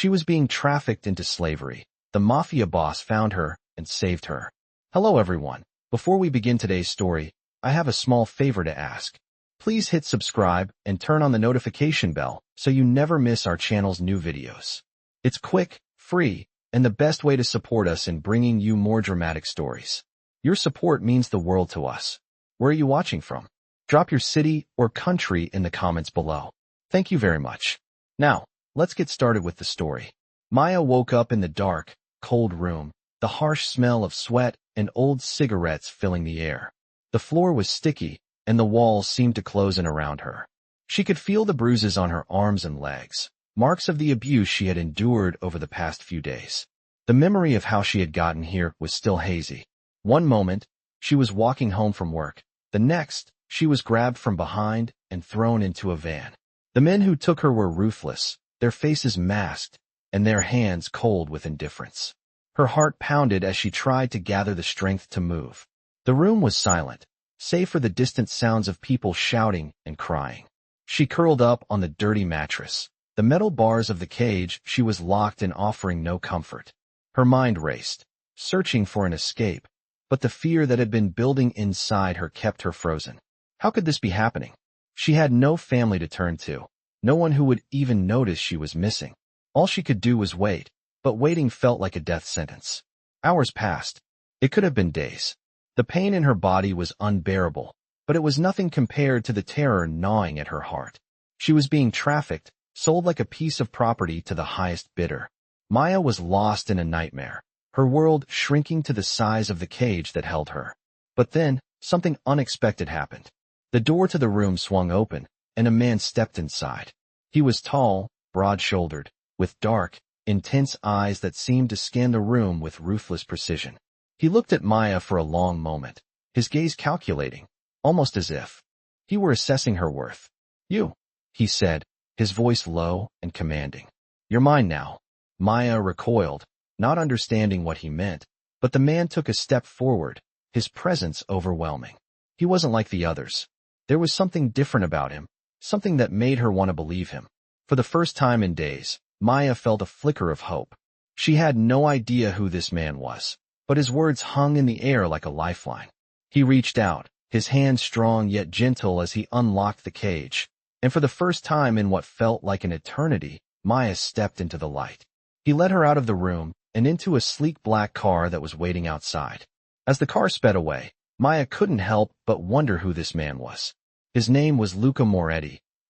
She was being trafficked into slavery. The Mafia boss found her and saved her. Hello everyone. Before we begin today's story, I have a small favor to ask. Please hit subscribe and turn on the notification bell so you never miss our channel's new videos. It's quick, free, and the best way to support us in bringing you more dramatic stories. Your support means the world to us. Where are you watching from? Drop your city or country in the comments below. Thank you very much. Now, let's get started with the story. Maya woke up in the dark, cold room, the harsh smell of sweat and old cigarettes filling the air. The floor was sticky, and the walls seemed to close in around her. She could feel the bruises on her arms and legs, marks of the abuse she had endured over the past few days. The memory of how she had gotten here was still hazy. One moment, she was walking home from work. The next, she was grabbed from behind and thrown into a van. The men who took her were ruthless, their faces masked, and their hands cold with indifference. Her heart pounded as she tried to gather the strength to move. The room was silent, save for the distant sounds of people shouting and crying. She curled up on the dirty mattress. The metal bars of the cage she was locked in offering no comfort. Her mind raced, searching for an escape, but the fear that had been building inside her kept her frozen. How could this be happening? She had no family to turn to, no one who would even notice she was missing. All she could do was wait, but waiting felt like a death sentence. Hours passed. It could have been days. The pain in her body was unbearable, but it was nothing compared to the terror gnawing at her heart. She was being trafficked, sold like a piece of property to the highest bidder. Maya was lost in a nightmare, her world shrinking to the size of the cage that held her. But then, something unexpected happened. The door to the room swung open, and a man stepped inside. He was tall, broad-shouldered, with dark, intense eyes that seemed to scan the room with ruthless precision. He looked at Maya for a long moment, his gaze calculating, almost as if he were assessing her worth. "You," he said, his voice low and commanding. "You're mine now." Maya recoiled, not understanding what he meant, but the man took a step forward, his presence overwhelming. He wasn't like the others. There was something different about him, something that made her want to believe him. For the first time in days, Maya felt a flicker of hope. She had no idea who this man was, but his words hung in the air like a lifeline. He reached out, his hand strong yet gentle as he unlocked the cage, and for the first time in what felt like an eternity, Maya stepped into the light. He led her out of the room and into a sleek black car that was waiting outside. As the car sped away, Maya couldn't help but wonder who this man was. His name was Luca,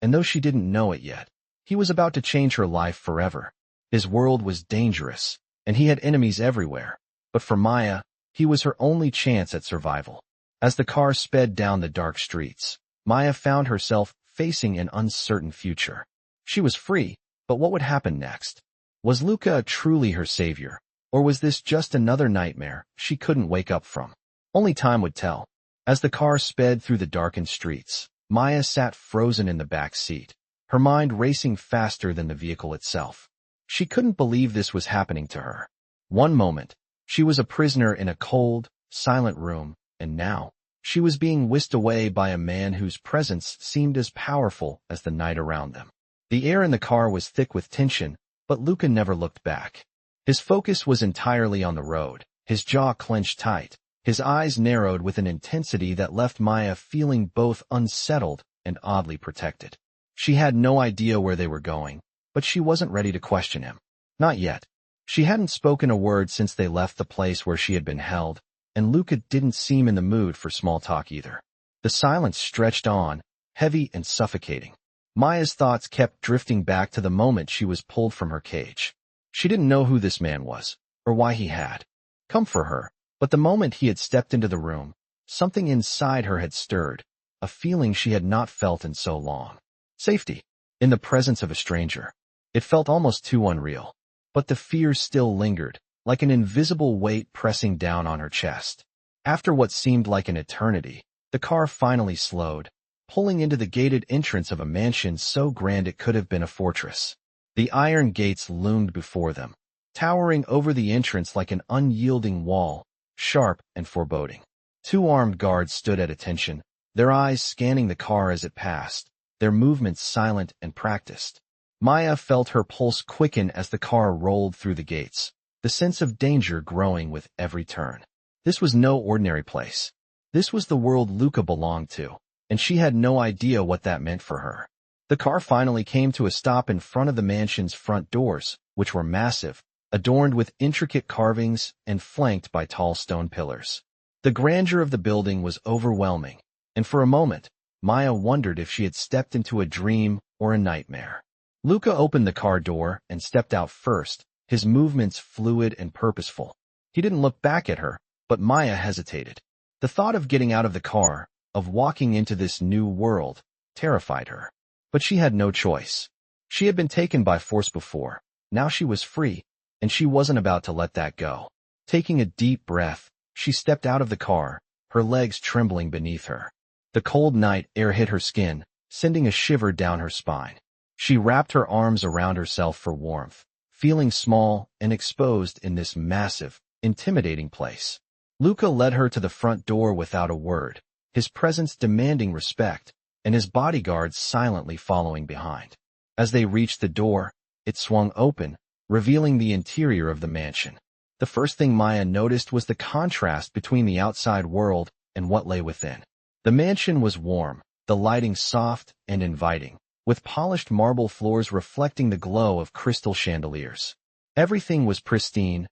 and though she didn't know it yet, he was about to change her life forever. His world was dangerous, and he had enemies everywhere, but for Maya, he was her only chance at survival. As the car sped down the dark streets, Maya found herself facing an uncertain future. She was free, but what would happen next? Was Luca truly her savior, or was this just another nightmare she couldn't wake up from? Only time would tell. As the car sped through the darkened streets, Maya sat frozen in the back seat, her mind racing faster than the vehicle itself. She couldn't believe this was happening to her. One moment, she was a prisoner in a cold, silent room, and now, she was being whisked away by a man whose presence seemed as powerful as the night around them. The air in the car was thick with tension, but Luca never looked back. His focus was entirely on the road, his jaw clenched tight, his eyes narrowed with an intensity that left Maya feeling both unsettled and oddly protected. She had no idea where they were going, but she wasn't ready to question him. Not yet. She hadn't spoken a word since they left the place where she had been held, and Luca didn't seem in the mood for small talk either. The silence stretched on, heavy and suffocating. Maya's thoughts kept drifting back to the moment she was pulled from her cage. She didn't know who this man was, or why he had come for her, but the moment he had stepped into the room, something inside her had stirred, a feeling she had not felt in so long. Safety. In the presence of a stranger. It felt almost too unreal. But the fear still lingered, like an invisible weight pressing down on her chest. After what seemed like an eternity, the car finally slowed, pulling into the gated entrance of a mansion so grand it could have been a fortress. The iron gates loomed before them, towering over the entrance like an unyielding wall, sharp and foreboding. Two armed guards stood at attention, their eyes scanning the car as it passed, their movements silent and practiced. Maya felt her pulse quicken as the car rolled through the gates, the sense of danger growing with every turn. This was no ordinary place. This was the world Luca belonged to, and she had no idea what that meant for her. The car finally came to a stop in front of the mansion's front doors, which were massive, adorned with intricate carvings and flanked by tall stone pillars. The grandeur of the building was overwhelming, and for a moment, Maya wondered if she had stepped into a dream or a nightmare. Luca opened the car door and stepped out first, his movements fluid and purposeful. He didn't look back at her, but Maya hesitated. The thought of getting out of the car, of walking into this new world, terrified her. But she had no choice. She had been taken by force before. Now she was free, and she wasn't about to let that go. Taking a deep breath, she stepped out of the car, her legs trembling beneath her. The cold night air hit her skin, sending a shiver down her spine. She wrapped her arms around herself for warmth, feeling small and exposed in this massive, intimidating place. Luca led her to the front door without a word, his presence demanding respect, and his bodyguards silently following behind. As they reached the door, it swung open, revealing the interior of the mansion. The first thing Maya noticed was the contrast between the outside world and what lay within. The mansion was warm, the lighting soft and inviting, with polished marble floors reflecting the glow of crystal chandeliers. Everything was pristine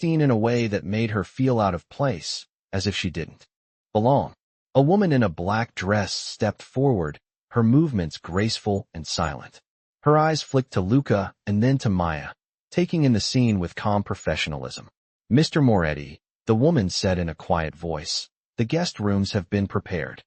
in a way that made her feel out of place, as if she didn't belong. A woman in a black dress stepped forward, her movements graceful and silent. Her eyes flicked to Luca and then to Maya, taking in the scene with calm professionalism. "Mr. Moretti," the woman said in a quiet voice, "the guest rooms have been prepared."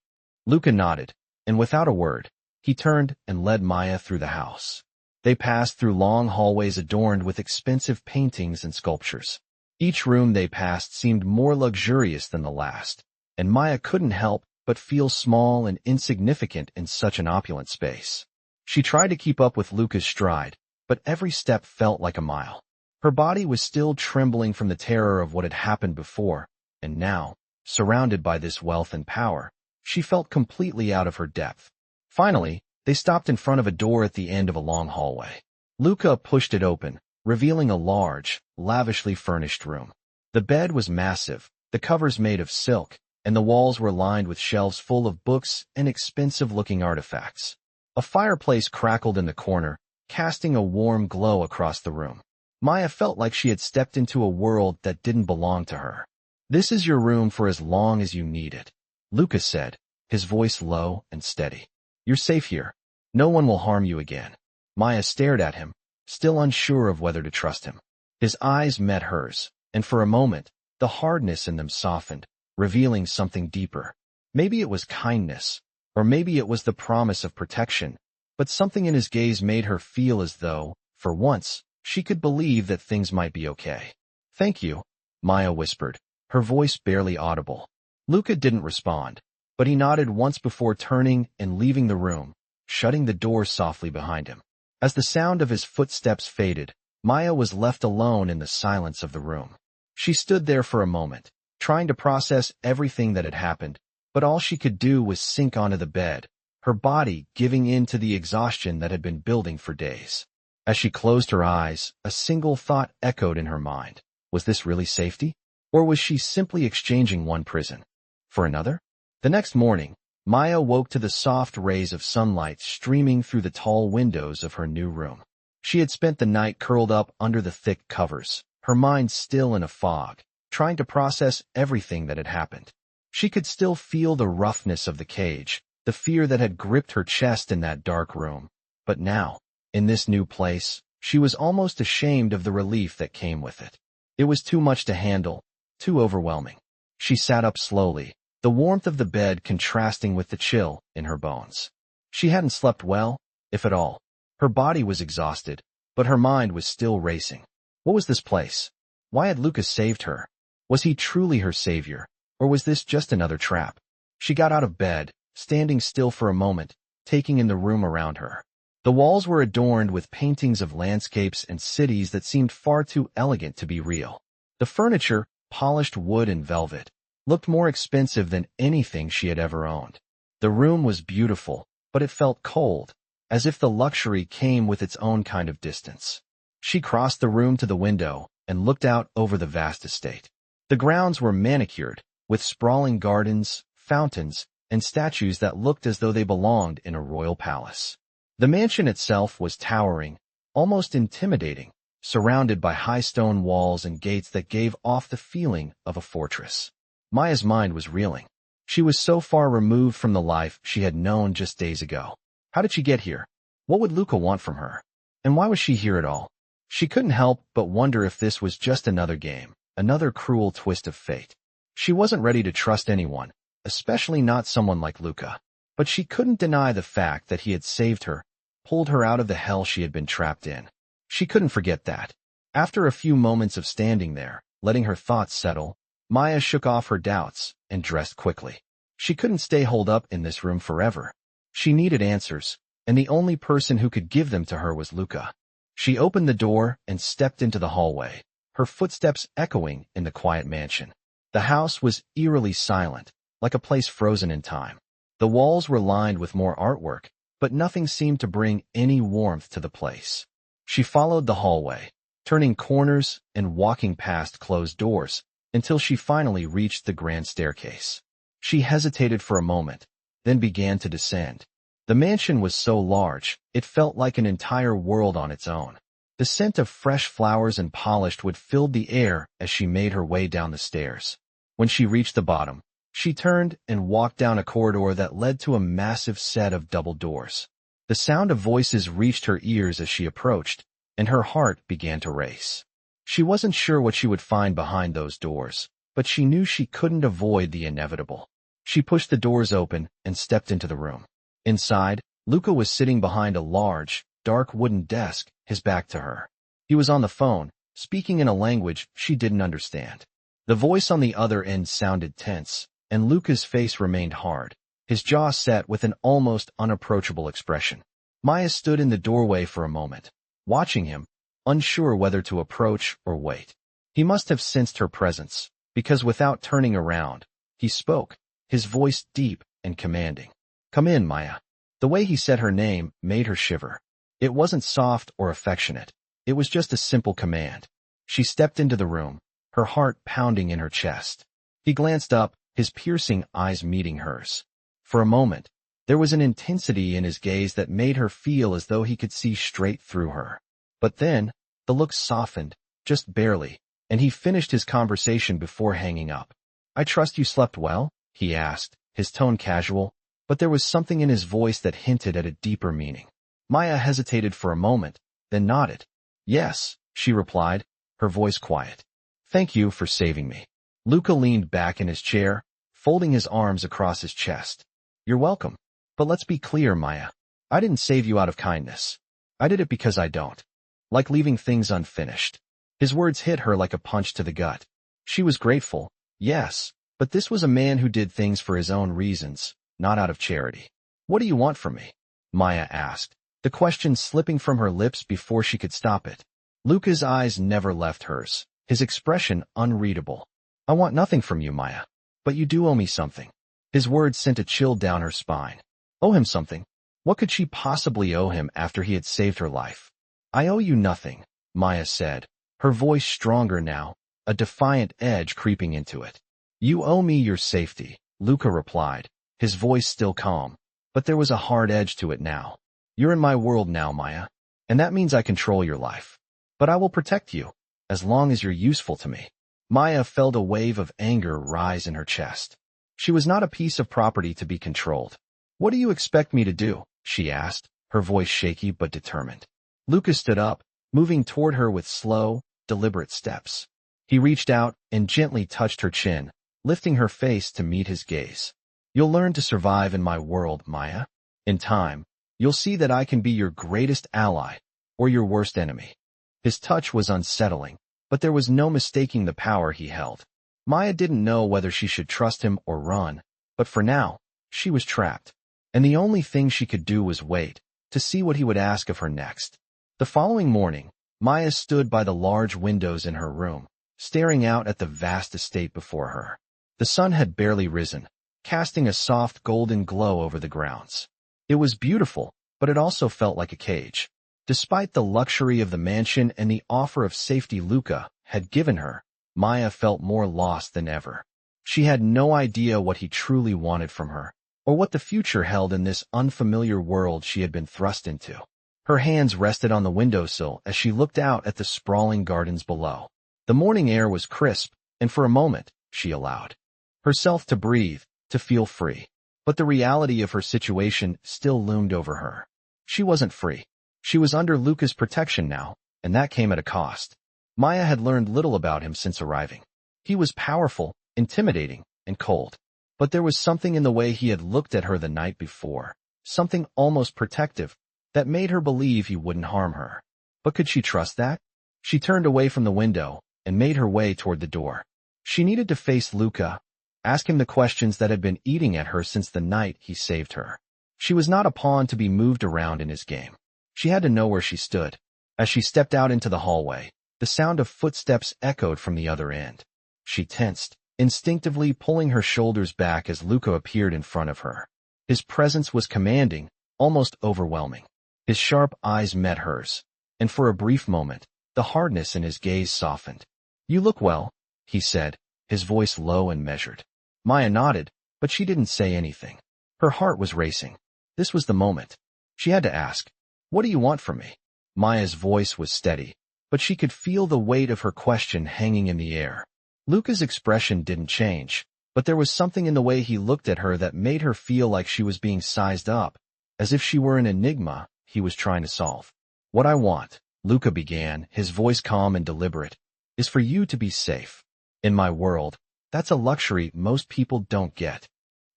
Luca nodded, and without a word, he turned and led Maya through the house. They passed through long hallways adorned with expensive paintings and sculptures. Each room they passed seemed more luxurious than the last, and Maya couldn't help but feel small and insignificant in such an opulent space. She tried to keep up with Luca's stride, but every step felt like a mile. Her body was still trembling from the terror of what had happened before, and now, surrounded by this wealth and power, she felt completely out of her depth. Finally, they stopped in front of a door at the end of a long hallway. Luca pushed it open, revealing a large, lavishly furnished room. The bed was massive, the covers made of silk, and the walls were lined with shelves full of books and expensive-looking artifacts. A fireplace crackled in the corner, casting a warm glow across the room. Maya felt like she had stepped into a world that didn't belong to her. "This is your room for as long as you need it," Luca said, his voice low and steady. "You're safe here. No one will harm you again." Maya stared at him, still unsure of whether to trust him. His eyes met hers, and for a moment, the hardness in them softened, revealing something deeper. Maybe it was kindness, or maybe it was the promise of protection, but something in his gaze made her feel as though, for once, she could believe that things might be okay. "Thank you," Maya whispered, her voice barely audible. Luca didn't respond, but he nodded once before turning and leaving the room, shutting the door softly behind him. As the sound of his footsteps faded, Maya was left alone in the silence of the room. She stood there for a moment, trying to process everything that had happened, but all she could do was sink onto the bed, her body giving in to the exhaustion that had been building for days. As she closed her eyes, a single thought echoed in her mind. Was this really safety? Or was she simply exchanging one prison for another? The next morning, Maya woke to the soft rays of sunlight streaming through the tall windows of her new room. She had spent the night curled up under the thick covers, her mind still in a fog, trying to process everything that had happened. She could still feel the roughness of the cage, the fear that had gripped her chest in that dark room. But now, in this new place, she was almost ashamed of the relief that came with it. It was too much to handle, too overwhelming. She sat up slowly, the warmth of the bed contrasting with the chill in her bones. She hadn't slept well, if at all. Her body was exhausted, but her mind was still racing. What was this place? Why had Luca saved her? Was he truly her savior, or was this just another trap? She got out of bed, standing still for a moment, taking in the room around her. The walls were adorned with paintings of landscapes and cities that seemed far too elegant to be real. The furniture, polished wood and velvet, looked more expensive than anything she had ever owned. The room was beautiful, but it felt cold, as if the luxury came with its own kind of distance. She crossed the room to the window and looked out over the vast estate. The grounds were manicured, with sprawling gardens, fountains, and statues that looked as though they belonged in a royal palace. The mansion itself was towering, almost intimidating, surrounded by high stone walls and gates that gave off the feeling of a fortress. Maya's mind was reeling. She was so far removed from the life she had known just days ago. How did she get here? What would Luca want from her? And why was she here at all? She couldn't help but wonder if this was just another game, another cruel twist of fate. She wasn't ready to trust anyone, especially not someone like Luca. But she couldn't deny the fact that he had saved her, pulled her out of the hell she had been trapped in. She couldn't forget that. After a few moments of standing there, letting her thoughts settle, Maya shook off her doubts and dressed quickly. She couldn't stay holed up in this room forever. She needed answers, and the only person who could give them to her was Luca. She opened the door and stepped into the hallway, her footsteps echoing in the quiet mansion. The house was eerily silent, like a place frozen in time. The walls were lined with more artwork, but nothing seemed to bring any warmth to the place. She followed the hallway, turning corners and walking past closed doors, until she finally reached the grand staircase. She hesitated for a moment, then began to descend. The mansion was so large, it felt like an entire world on its own. The scent of fresh flowers and polished wood filled the air as she made her way down the stairs. When she reached the bottom, she turned and walked down a corridor that led to a massive set of double doors. The sound of voices reached her ears as she approached, and her heart began to race. She wasn't sure what she would find behind those doors, but she knew she couldn't avoid the inevitable. She pushed the doors open and stepped into the room. Inside, Luca was sitting behind a large, dark wooden desk, his back to her. He was on the phone, speaking in a language she didn't understand. The voice on the other end sounded tense, and Luca's face remained hard, his jaw set with an almost unapproachable expression. Maya stood in the doorway for a moment, watching him, unsure whether to approach or wait. He must have sensed her presence, because without turning around, he spoke, his voice deep and commanding. "Come in, Maya." The way he said her name made her shiver. It wasn't soft or affectionate. It was just a simple command. She stepped into the room, her heart pounding in her chest. He glanced up, his piercing eyes meeting hers. For a moment, there was an intensity in his gaze that made her feel as though he could see straight through her. But then, the look softened, just barely, and he finished his conversation before hanging up. "I trust you slept well?" he asked, his tone casual, but there was something in his voice that hinted at a deeper meaning. Maya hesitated for a moment, then nodded. "Yes," she replied, her voice quiet. "Thank you for saving me." Luca leaned back in his chair, folding his arms across his chest. "You're welcome. But let's be clear, Maya. I didn't save you out of kindness. I did it because I don't like leaving things unfinished." His words hit her like a punch to the gut. She was grateful, yes, but this was a man who did things for his own reasons, not out of charity. "What do you want from me?" Maya asked, the question slipping from her lips before she could stop it. Luca's eyes never left hers, his expression unreadable. "I want nothing from you, Maya. But you do owe me something." His words sent a chill down her spine. Owe him something? What could she possibly owe him after he had saved her life? "I owe you nothing," Maya said, her voice stronger now, a defiant edge creeping into it. "You owe me your safety," Luca replied, his voice still calm, but there was a hard edge to it now. "You're in my world now, Maya, and that means I control your life. But I will protect you, as long as you're useful to me." Maya felt a wave of anger rise in her chest. She was not a piece of property to be controlled. "What do you expect me to do?" she asked, her voice shaky but determined. Luca stood up, moving toward her with slow, deliberate steps. He reached out and gently touched her chin, lifting her face to meet his gaze. "You'll learn to survive in my world, Maya. In time, you'll see that I can be your greatest ally, or your worst enemy." His touch was unsettling, but there was no mistaking the power he held. Maya didn't know whether she should trust him or run, but for now, she was trapped. And the only thing she could do was wait, to see what he would ask of her next. The following morning, Maya stood by the large windows in her room, staring out at the vast estate before her. The sun had barely risen, casting a soft golden glow over the grounds. It was beautiful, but it also felt like a cage. Despite the luxury of the mansion and the offer of safety Luca had given her, Maya felt more lost than ever. She had no idea what he truly wanted from her, or what the future held in this unfamiliar world she had been thrust into. Her hands rested on the windowsill as she looked out at the sprawling gardens below. The morning air was crisp, and for a moment, she allowed herself to breathe, to feel free. But the reality of her situation still loomed over her. She wasn't free. She was under Luca's protection now, and that came at a cost. Maya had learned little about him since arriving. He was powerful, intimidating, and cold. But there was something in the way he had looked at her the night before, something almost protective, that made her believe he wouldn't harm her. But could she trust that? She turned away from the window and made her way toward the door. She needed to face Luca, ask him the questions that had been eating at her since the night he saved her. She was not a pawn to be moved around in his game. She had to know where she stood. As she stepped out into the hallway, the sound of footsteps echoed from the other end. She tensed, instinctively pulling her shoulders back as Luca appeared in front of her. His presence was commanding, almost overwhelming. His sharp eyes met hers, and for a brief moment, the hardness in his gaze softened. "You look well," he said, his voice low and measured. Maya nodded, but she didn't say anything. Her heart was racing. This was the moment. She had to ask, "What do you want from me?" Maya's voice was steady, but she could feel the weight of her question hanging in the air. Luca's expression didn't change, but there was something in the way he looked at her that made her feel like she was being sized up, as if she were an enigma he was trying to solve. "What I want," Luca began, his voice calm and deliberate, "is for you to be safe. In my world, that's a luxury most people don't get."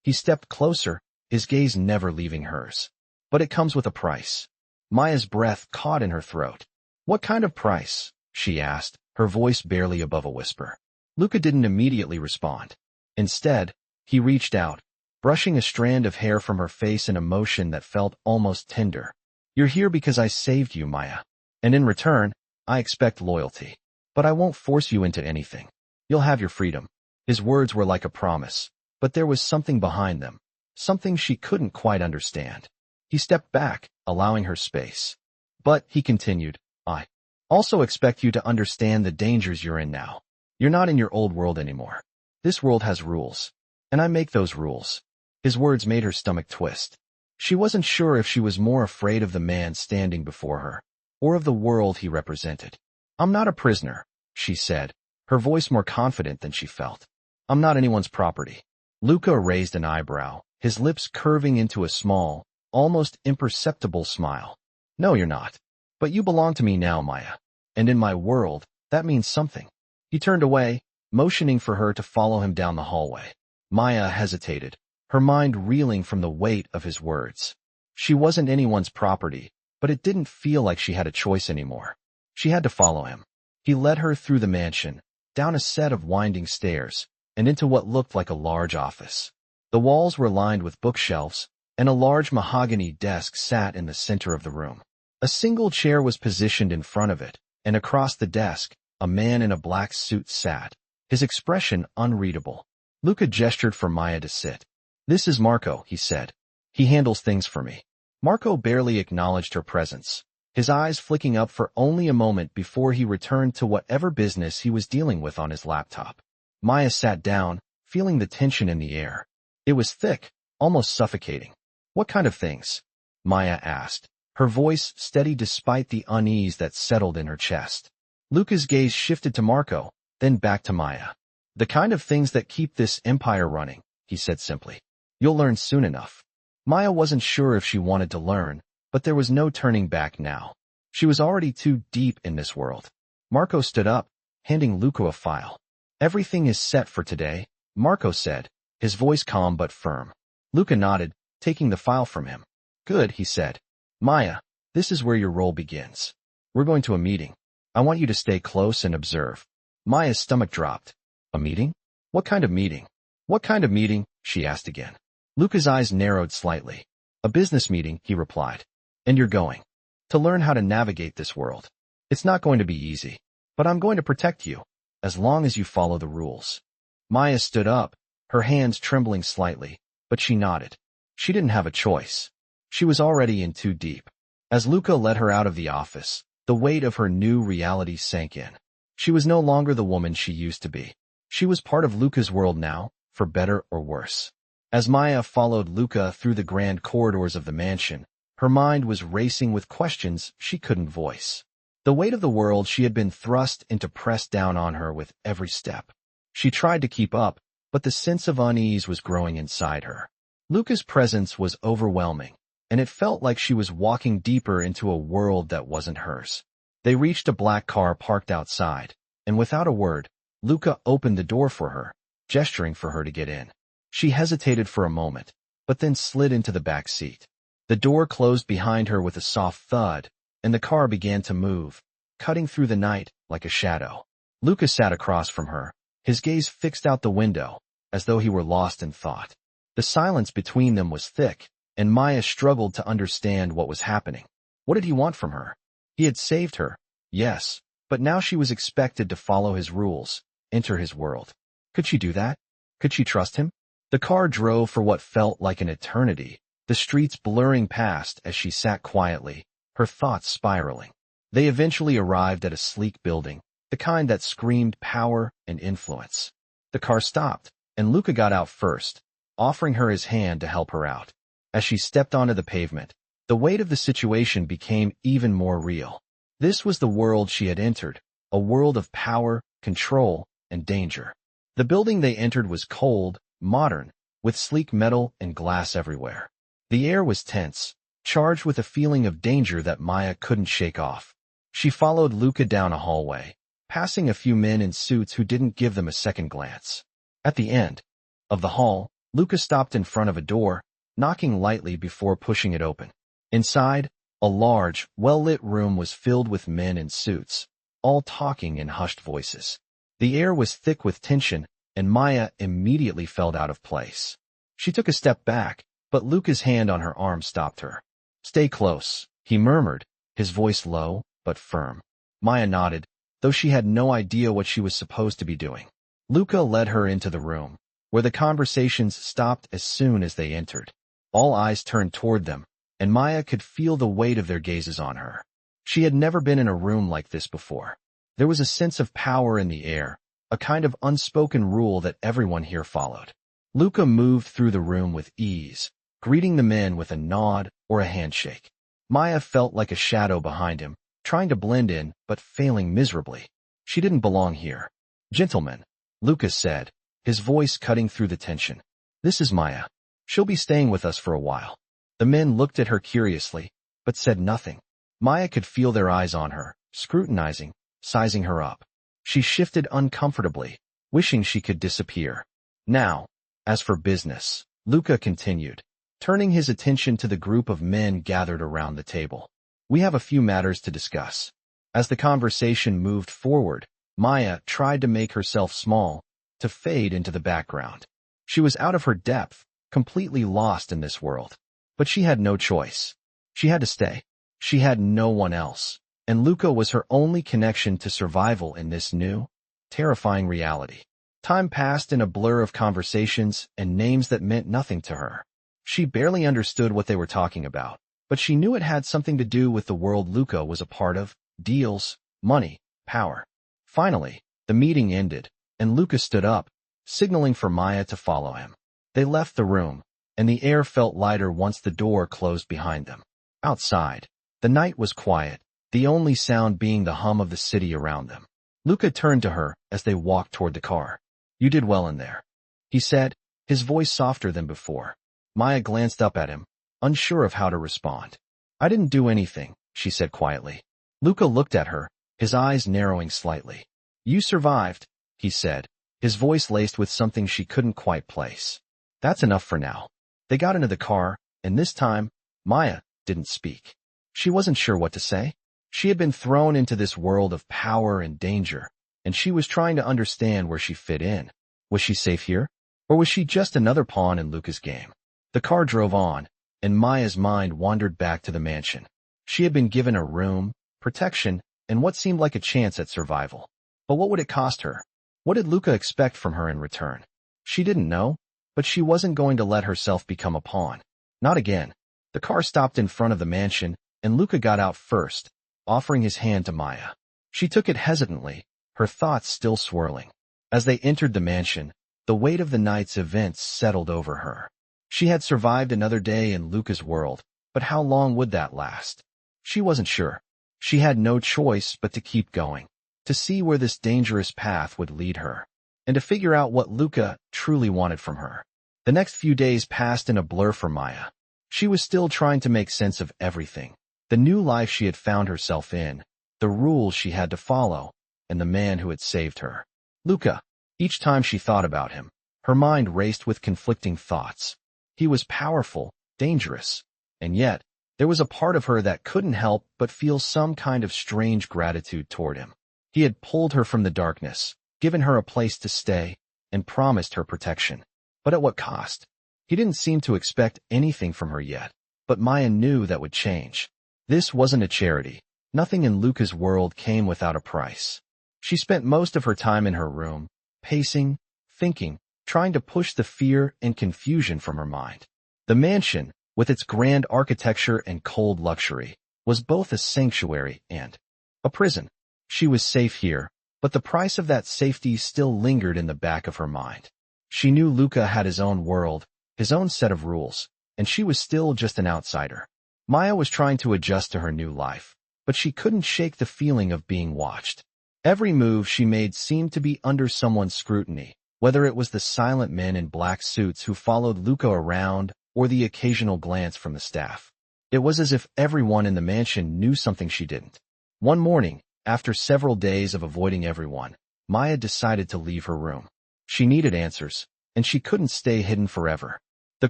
He stepped closer, his gaze never leaving hers. "But it comes with a price." Maya's breath caught in her throat. "What kind of price?" she asked, her voice barely above a whisper. Luca didn't immediately respond. Instead, he reached out, brushing a strand of hair from her face in a motion that felt almost tender. "You're here because I saved you, Maya. And in return, I expect loyalty. But I won't force you into anything. You'll have your freedom." His words were like a promise, but there was something behind them, something she couldn't quite understand. He stepped back, allowing her space. "But," he continued, "I also expect you to understand the dangers you're in now. You're not in your old world anymore. This world has rules, and I make those rules." His words made her stomach twist. She wasn't sure if she was more afraid of the man standing before her, or of the world he represented. "I'm not a prisoner," she said, her voice more confident than she felt. "I'm not anyone's property." Luca raised an eyebrow, his lips curving into a small, almost imperceptible smile. "No, you're not. But you belong to me now, Maya. And in my world, that means something." He turned away, motioning for her to follow him down the hallway. Maya hesitated, her mind reeling from the weight of his words. She wasn't anyone's property, but it didn't feel like she had a choice anymore. She had to follow him. He led her through the mansion, down a set of winding stairs, and into what looked like a large office. The walls were lined with bookshelves, and a large mahogany desk sat in the center of the room. A single chair was positioned in front of it, and across the desk, a man in a black suit sat, his expression unreadable. Luca gestured for Maya to sit. "This is Marco," he said. "He handles things for me." Marco barely acknowledged her presence, his eyes flicking up for only a moment before he returned to whatever business he was dealing with on his laptop. Maya sat down, feeling the tension in the air. It was thick, almost suffocating. "What kind of things?" Maya asked, her voice steady despite the unease that settled in her chest. Luca's gaze shifted to Marco, then back to Maya. "The kind of things that keep this empire running," he said simply. "You'll learn soon enough." Maya wasn't sure if she wanted to learn, but there was no turning back now. She was already too deep in this world. Marco stood up, handing Luca a file. "Everything is set for today," Marco said, his voice calm but firm. Luca nodded, taking the file from him. "Good," he said. "Maya, this is where your role begins. We're going to a meeting. I want you to stay close and observe." Maya's stomach dropped. "A meeting? What kind of meeting?" "What kind of meeting?" she asked again. Luca's eyes narrowed slightly. "A business meeting," he replied. "And you're going to learn how to navigate this world. It's not going to be easy, but I'm going to protect you, as long as you follow the rules." Maya stood up, her hands trembling slightly, but she nodded. She didn't have a choice. She was already in too deep. As Luca led her out of the office, the weight of her new reality sank in. She was no longer the woman she used to be. She was part of Luca's world now, for better or worse. As Maya followed Luca through the grand corridors of the mansion, her mind was racing with questions she couldn't voice. The weight of the world she had been thrust into pressed down on her with every step. She tried to keep up, but the sense of unease was growing inside her. Luca's presence was overwhelming, and it felt like she was walking deeper into a world that wasn't hers. They reached a black car parked outside, and without a word, Luca opened the door for her, gesturing for her to get in. She hesitated for a moment, but then slid into the back seat. The door closed behind her with a soft thud, and the car began to move, cutting through the night like a shadow. Luca sat across from her, his gaze fixed out the window, as though he were lost in thought. The silence between them was thick, and Maya struggled to understand what was happening. What did he want from her? He had saved her, yes, but now she was expected to follow his rules, enter his world. Could she do that? Could she trust him? The car drove for what felt like an eternity, the streets blurring past as she sat quietly, her thoughts spiraling. They eventually arrived at a sleek building, the kind that screamed power and influence. The car stopped, and Luca got out first, offering her his hand to help her out. As she stepped onto the pavement, the weight of the situation became even more real. This was the world she had entered, a world of power, control, and danger. The building they entered was cold, modern, with sleek metal and glass everywhere. The air was tense, charged with a feeling of danger that Maya couldn't shake off. She followed Luca down a hallway, passing a few men in suits who didn't give them a second glance. At the end of the hall, Luca stopped in front of a door, knocking lightly before pushing it open. Inside, a large, well-lit room was filled with men in suits, all talking in hushed voices. The air was thick with tension, and Maya immediately felt out of place. She took a step back, but Luca's hand on her arm stopped her. "Stay close," he murmured, his voice low but firm. Maya nodded, though she had no idea what she was supposed to be doing. Luca led her into the room, where the conversations stopped as soon as they entered. All eyes turned toward them, and Maya could feel the weight of their gazes on her. She had never been in a room like this before. There was a sense of power in the air, a kind of unspoken rule that everyone here followed. Luca moved through the room with ease, greeting the men with a nod or a handshake. Maya felt like a shadow behind him, trying to blend in but failing miserably. She didn't belong here. "Gentlemen," Luca said, his voice cutting through the tension. "This is Maya. She'll be staying with us for a while." The men looked at her curiously, but said nothing. Maya could feel their eyes on her, scrutinizing, sizing her up. She shifted uncomfortably, wishing she could disappear. "Now, as for business," Luca continued, turning his attention to the group of men gathered around the table. "We have a few matters to discuss." As the conversation moved forward, Maya tried to make herself small, to fade into the background. She was out of her depth, completely lost in this world. But she had no choice. She had to stay. She had no one else, and Luca was her only connection to survival in this new, terrifying reality. Time passed in a blur of conversations and names that meant nothing to her. She barely understood what they were talking about, but she knew it had something to do with the world Luca was a part of: deals, money, power. Finally, the meeting ended, and Luca stood up, signaling for Maya to follow him. They left the room, and the air felt lighter once the door closed behind them. Outside, the night was quiet, the only sound being the hum of the city around them. Luca turned to her as they walked toward the car. "You did well in there," he said, his voice softer than before. Maya glanced up at him, unsure of how to respond. "I didn't do anything," she said quietly. Luca looked at her, his eyes narrowing slightly. "You survived," he said, his voice laced with something she couldn't quite place. "That's enough for now." They got into the car, and this time, Maya didn't speak. She wasn't sure what to say. She had been thrown into this world of power and danger, and she was trying to understand where she fit in. Was she safe here? Or was she just another pawn in Luca's game? The car drove on, and Maya's mind wandered back to the mansion. She had been given a room, protection, and what seemed like a chance at survival. But what would it cost her? What did Luca expect from her in return? She didn't know, but she wasn't going to let herself become a pawn. Not again. The car stopped in front of the mansion, and Luca got out first, offering his hand to Maya. She took it hesitantly, her thoughts still swirling. As they entered the mansion, the weight of the night's events settled over her. She had survived another day in Luca's world, but how long would that last? She wasn't sure. She had no choice but to keep going, to see where this dangerous path would lead her, and to figure out what Luca truly wanted from her. The next few days passed in a blur for Maya. She was still trying to make sense of everything. The new life she had found herself in, the rules she had to follow, and the man who had saved her. Luca. Each time she thought about him, her mind raced with conflicting thoughts. He was powerful, dangerous, and yet, there was a part of her that couldn't help but feel some kind of strange gratitude toward him. He had pulled her from the darkness, given her a place to stay, and promised her protection. But at what cost? He didn't seem to expect anything from her yet, but Maya knew that would change. This wasn't a charity. Nothing in Luca's world came without a price. She spent most of her time in her room, pacing, thinking, trying to push the fear and confusion from her mind. The mansion, with its grand architecture and cold luxury, was both a sanctuary and a prison. She was safe here, but the price of that safety still lingered in the back of her mind. She knew Luca had his own world, his own set of rules, and she was still just an outsider. Maya was trying to adjust to her new life, but she couldn't shake the feeling of being watched. Every move she made seemed to be under someone's scrutiny, whether it was the silent men in black suits who followed Luca around or the occasional glance from the staff. It was as if everyone in the mansion knew something she didn't. One morning, after several days of avoiding everyone, Maya decided to leave her room. She needed answers, and she couldn't stay hidden forever. The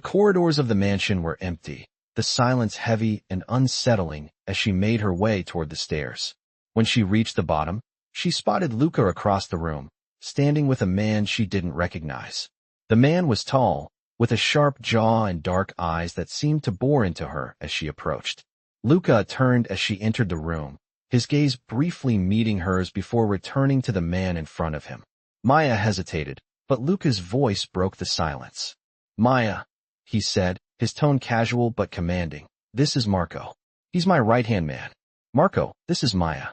corridors of the mansion were empty, the silence heavy and unsettling as she made her way toward the stairs. When she reached the bottom, she spotted Luca across the room, standing with a man she didn't recognize. The man was tall, with a sharp jaw and dark eyes that seemed to bore into her as she approached. Luca turned as she entered the room, his gaze briefly meeting hers before returning to the man in front of him. Maya hesitated, but Luca's voice broke the silence. "Maya," he said, his tone casual but commanding. "This is Marco. He's my right-hand man." "Marco, this is Maya."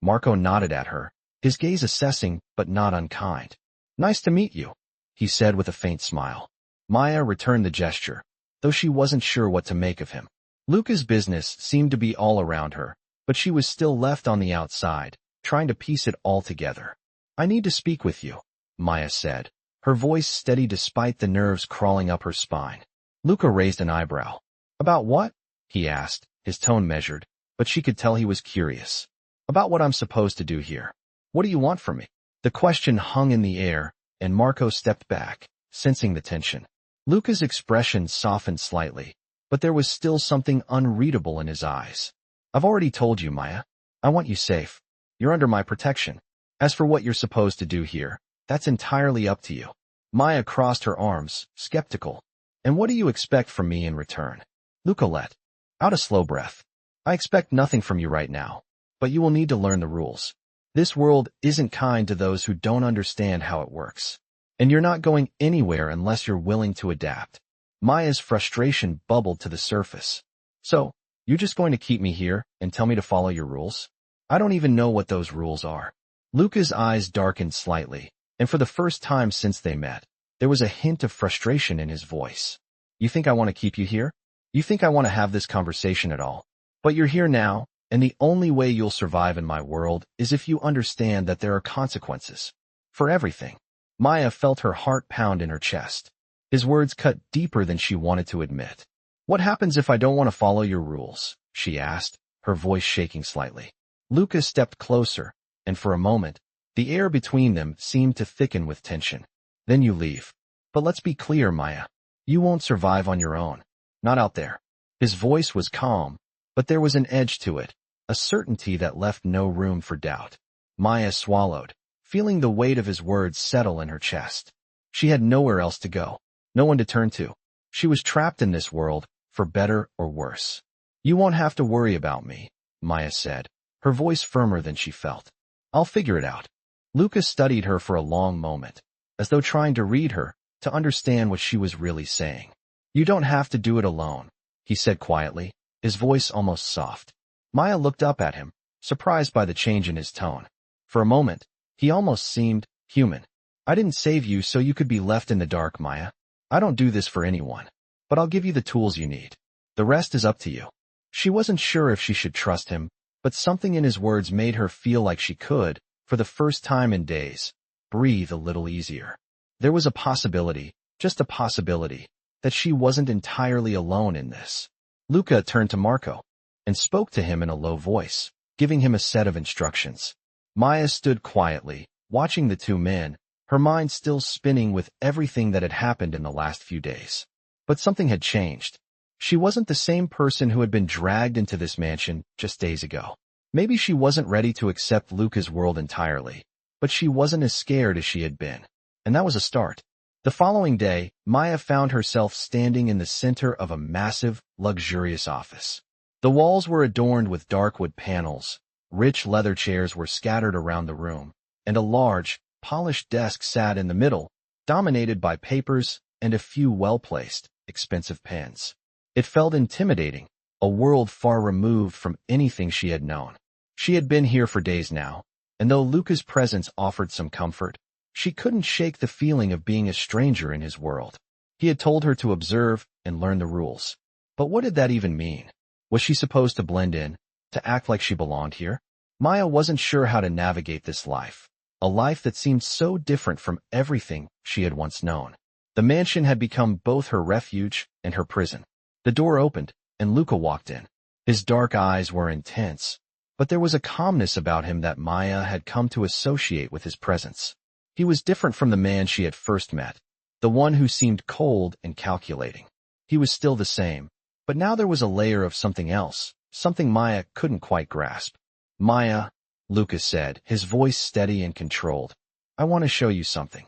Marco nodded at her, his gaze assessing but not unkind. "Nice to meet you," he said with a faint smile. Maya returned the gesture, though she wasn't sure what to make of him. Luca's business seemed to be all around her, but she was still left on the outside, trying to piece it all together. "I need to speak with you," Maya said, her voice steady despite the nerves crawling up her spine. Luca raised an eyebrow. "About what?" he asked, his tone measured, but she could tell he was curious. "About what I'm supposed to do here. What do you want from me?" The question hung in the air, and Marco stepped back, sensing the tension. Luca's expression softened slightly, but there was still something unreadable in his eyes. "I've already told you, Maya. I want you safe. You're under my protection. As for what you're supposed to do here, that's entirely up to you." Maya crossed her arms, skeptical. "And what do you expect from me in return?" Luca let out a slow breath. "I expect nothing from you right now, but you will need to learn the rules. This world isn't kind to those who don't understand how it works. And you're not going anywhere unless you're willing to adapt." Maya's frustration bubbled to the surface. "So, you're just going to keep me here and tell me to follow your rules? I don't even know what those rules are." Luca's eyes darkened slightly, and for the first time since they met, there was a hint of frustration in his voice. "You think I want to keep you here? You think I want to have this conversation at all? But you're here now, and the only way you'll survive in my world is if you understand that there are consequences. For everything." Maya felt her heart pound in her chest. His words cut deeper than she wanted to admit. "What happens if I don't want to follow your rules?" she asked, her voice shaking slightly. Luca stepped closer, and for a moment, the air between them seemed to thicken with tension. "Then you leave. But let's be clear, Maya. You won't survive on your own. Not out there." His voice was calm, but there was an edge to it, a certainty that left no room for doubt. Maya swallowed, feeling the weight of his words settle in her chest. She had nowhere else to go, no one to turn to. She was trapped in this world, for better or worse. "You won't have to worry about me," Maya said, her voice firmer than she felt. "I'll figure it out." Luca studied her for a long moment, as though trying to read her, to understand what she was really saying. "You don't have to do it alone. he said quietly, his voice almost soft. Maya looked up at him, surprised by the change in his tone. For a moment, he almost seemed human. I didn't save you so you could be left in the dark, Maya. I don't do this for anyone. But I'll give you the tools you need. The rest is up to you. She wasn't sure if she should trust him, but something in his words made her feel like she could, for the first time in days, breathe a little easier. There was a possibility, just a possibility, that she wasn't entirely alone in this. Luca turned to Marco and spoke to him in a low voice, giving him a set of instructions. Maya stood quietly, watching the two men, her mind still spinning with everything that had happened in the last few days. But something had changed. She wasn't the same person who had been dragged into this mansion just days ago. Maybe she wasn't ready to accept Luca's world entirely, but she wasn't as scared as she had been. And that was a start. The following day, Maya found herself standing in the center of a massive, luxurious office. The walls were adorned with dark wood panels, rich leather chairs were scattered around the room, and a large, polished desk sat in the middle, dominated by papers and a few well-placed, expensive pens. It felt intimidating, a world far removed from anything she had known. She had been here for days now, and though Luca's presence offered some comfort, she couldn't shake the feeling of being a stranger in his world. He had told her to observe and learn the rules. But what did that even mean? Was she supposed to blend in, to act like she belonged here? Maya wasn't sure how to navigate this life, a life that seemed so different from everything she had once known. The mansion had become both her refuge and her prison. The door opened, and Luca walked in. His dark eyes were intense, but there was a calmness about him that Maya had come to associate with his presence. He was different from the man she had first met, the one who seemed cold and calculating. He was still the same, but now there was a layer of something else, something Maya couldn't quite grasp. Maya, Luca said, his voice steady and controlled. I want to show you something.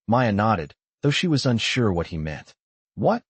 Maya nodded, though she was unsure what he meant. What?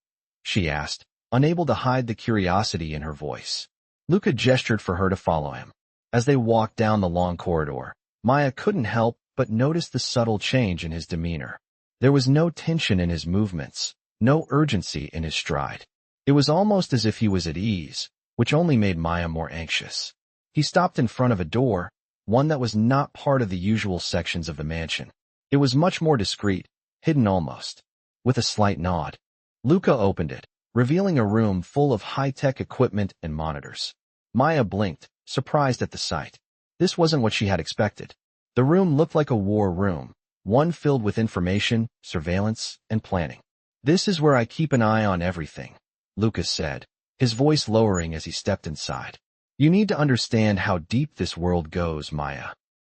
She asked, unable to hide the curiosity in her voice. Luca gestured for her to follow him. As they walked down the long corridor, Maya couldn't help but notice the subtle change in his demeanor. There was no tension in his movements, no urgency in his stride. It was almost as if he was at ease, which only made Maya more anxious. He stopped in front of a door, one that was not part of the usual sections of the mansion. It was much more discreet, hidden almost. With a slight nod, Luca opened it, revealing a room full of high-tech equipment and monitors. Maya blinked, surprised at the sight. This wasn't what she had expected. The room looked like a war room, one filled with information, surveillance, and planning. This is where I keep an eye on everything, Luca said, his voice lowering as he stepped inside. You need to understand how deep this world goes, Maya.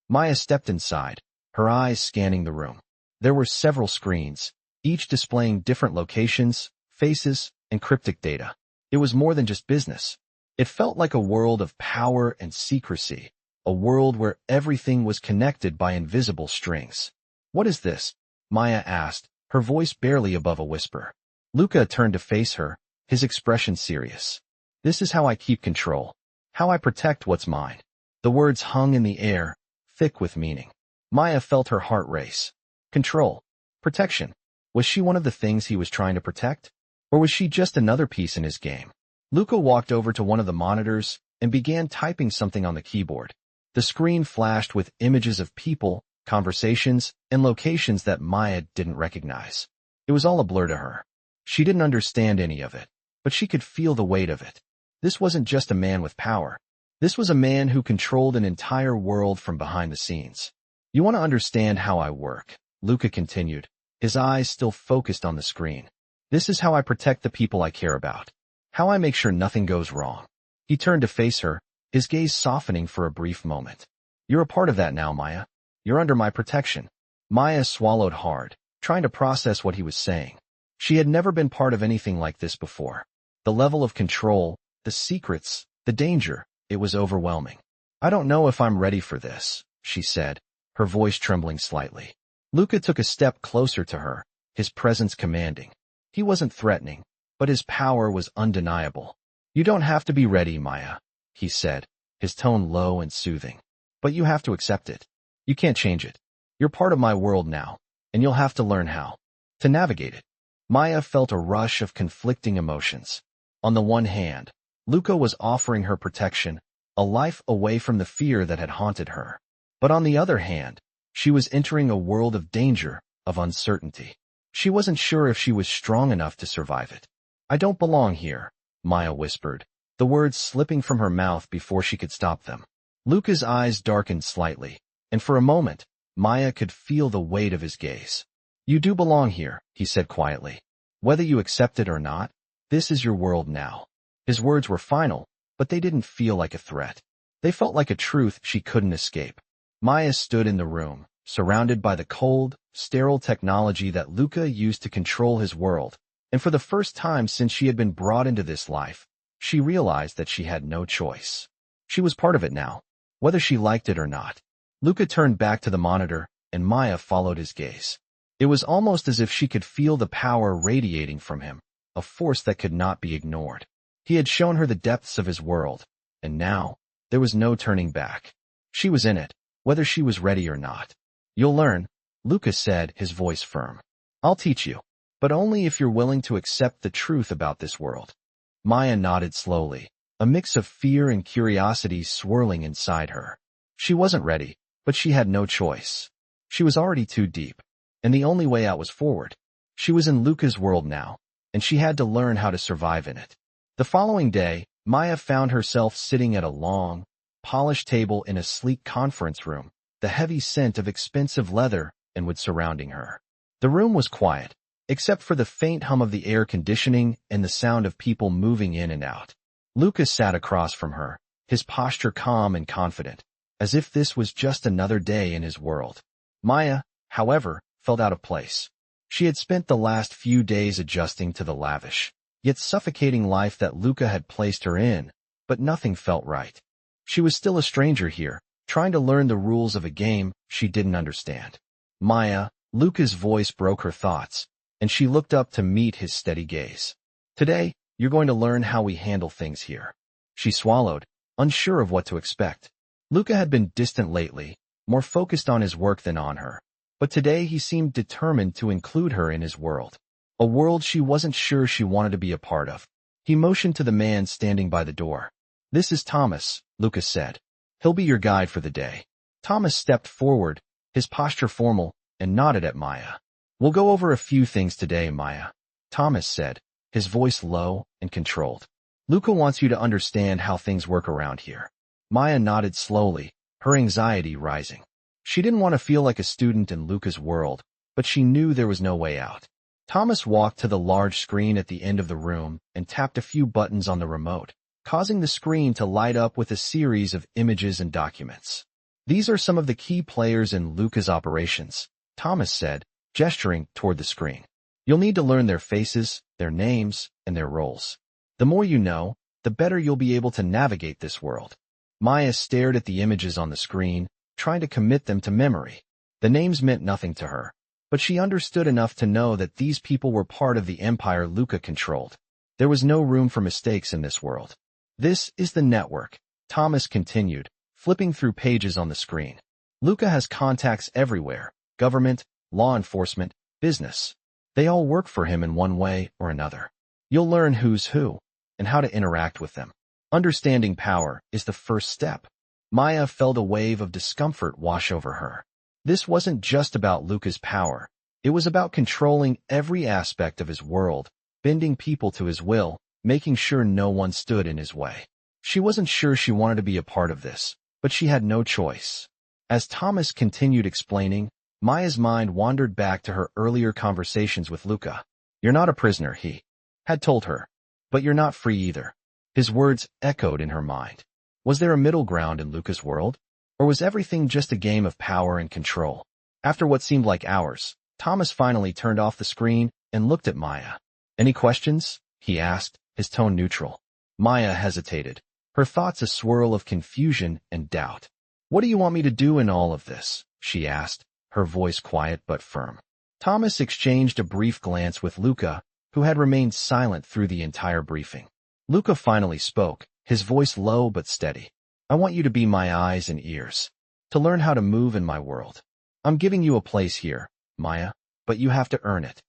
Maya stepped inside, her eyes scanning the room. There were several screens, each displaying different locations, faces, and cryptic data. It was more than just business. It felt like a world of power and secrecy, a world where everything was connected by invisible strings. What is this? Maya asked, her voice barely above a whisper. Luca turned to face her, his expression serious. This is how I keep control, how I protect what's mine. The words hung in the air, thick with meaning. Maya felt her heart race. Control. Protection. Was she one of the things he was trying to protect? Or was she just another piece in his game? Luca walked over to one of the monitors and began typing something on the keyboard. The screen flashed with images of people, conversations, and locations that Maya didn't recognize. It was all a blur to her. She didn't understand any of it, but she could feel the weight of it. This wasn't just a man with power. This was a man who controlled an entire world from behind the scenes. You want to understand how I work, Luca continued, his eyes still focused on the screen. This is how I protect the people I care about. How I make sure nothing goes wrong. He turned to face her, his gaze softening for a brief moment. You're a part of that now, Maya. You're under my protection. Maya swallowed hard, trying to process what he was saying. She had never been part of anything like this before. The level of control, the secrets, the danger, it was overwhelming. I don't know if I'm ready for this, she said, her voice trembling slightly. Luca took a step closer to her, his presence commanding. He wasn't threatening, but his power was undeniable. You don't have to be ready, Maya, he said, his tone low and soothing. But you have to accept it. You can't change it. You're part of my world now, and you'll have to learn how to navigate it. Maya felt a rush of conflicting emotions. On the one hand, Luca was offering her protection, a life away from the fear that had haunted her. But on the other hand, she was entering a world of danger, of uncertainty. She wasn't sure if she was strong enough to survive it. "I don't belong here," Maya whispered, the words slipping from her mouth before she could stop them. Luca's eyes darkened slightly, and for a moment, Maya could feel the weight of his gaze. "You do belong here," he said quietly. "Whether you accept it or not, this is your world now." His words were final, but they didn't feel like a threat. They felt like a truth she couldn't escape. Maya stood in the room, surrounded by the cold, sterile technology that Luca used to control his world, and for the first time since she had been brought into this life, she realized that she had no choice. She was part of it now, whether she liked it or not. Luca turned back to the monitor, and Maya followed his gaze. It was almost as if she could feel the power radiating from him, a force that could not be ignored. He had shown her the depths of his world, and now, there was no turning back. She was in it, whether she was ready or not. "You'll learn," Luca said, his voice firm. "I'll teach you, but only if you're willing to accept the truth about this world." Maya nodded slowly, a mix of fear and curiosity swirling inside her. She wasn't ready, but she had no choice. She was already too deep, and the only way out was forward. She was in Luca's world now, and she had to learn how to survive in it. The following day, Maya found herself sitting at a long, polished table in a sleek conference room, the heavy scent of expensive leather and wood surrounding her. The room was quiet, except for the faint hum of the air conditioning and the sound of people moving in and out. Luca sat across from her, his posture calm and confident, as if this was just another day in his world. Maya, however, felt out of place. She had spent the last few days adjusting to the lavish, yet suffocating life that Luca had placed her in, but nothing felt right. She was still a stranger here, trying to learn the rules of a game she didn't understand. "Maya," Luca's voice broke her thoughts, and she looked up to meet his steady gaze. "Today, you're going to learn how we handle things here." She swallowed, unsure of what to expect. Luca had been distant lately, more focused on his work than on her, but today he seemed determined to include her in his world, a world she wasn't sure she wanted to be a part of. He motioned to the man standing by the door. "This is Thomas," Luca said. "He'll be your guide for the day." Thomas stepped forward, his posture formal, and nodded at Maya. "We'll go over a few things today, Maya," Thomas said, his voice low and controlled. "Luca wants you to understand how things work around here." Maya nodded slowly, her anxiety rising. She didn't want to feel like a student in Luca's world, but she knew there was no way out. Thomas walked to the large screen at the end of the room and tapped a few buttons on the remote, causing the screen to light up with a series of images and documents. "These are some of the key players in Luca's operations," Thomas said, gesturing toward the screen. "You'll need to learn their faces, their names, and their roles. The more you know, the better you'll be able to navigate this world." Maya stared at the images on the screen, trying to commit them to memory. The names meant nothing to her, but she understood enough to know that these people were part of the empire Luca controlled. There was no room for mistakes in this world. "This is the network," Thomas continued, flipping through pages on the screen. "Luca has contacts everywhere: government, law enforcement, business. They all work for him in one way or another. You'll learn who's who, and how to interact with them. Understanding power is the first step." Maya felt a wave of discomfort wash over her. This wasn't just about Luca's power. It was about controlling every aspect of his world, bending people to his will, making sure no one stood in his way. She wasn't sure she wanted to be a part of this, but she had no choice. As Thomas continued explaining, Maya's mind wandered back to her earlier conversations with Luca. "You're not a prisoner," he had told her, "but you're not free either." His words echoed in her mind. Was there a middle ground in Luca's world? Or was everything just a game of power and control? After what seemed like hours, Thomas finally turned off the screen and looked at Maya. "Any questions?" he asked, his tone neutral. Maya hesitated, her thoughts a swirl of confusion and doubt. "What do you want me to do in all of this?" she asked, her voice quiet but firm. Thomas exchanged a brief glance with Luca, who had remained silent through the entire briefing. Luca finally spoke, his voice low but steady. "I want you to be my eyes and ears, to learn how to move in my world. I'm giving you a place here, Maya, but you have to earn it."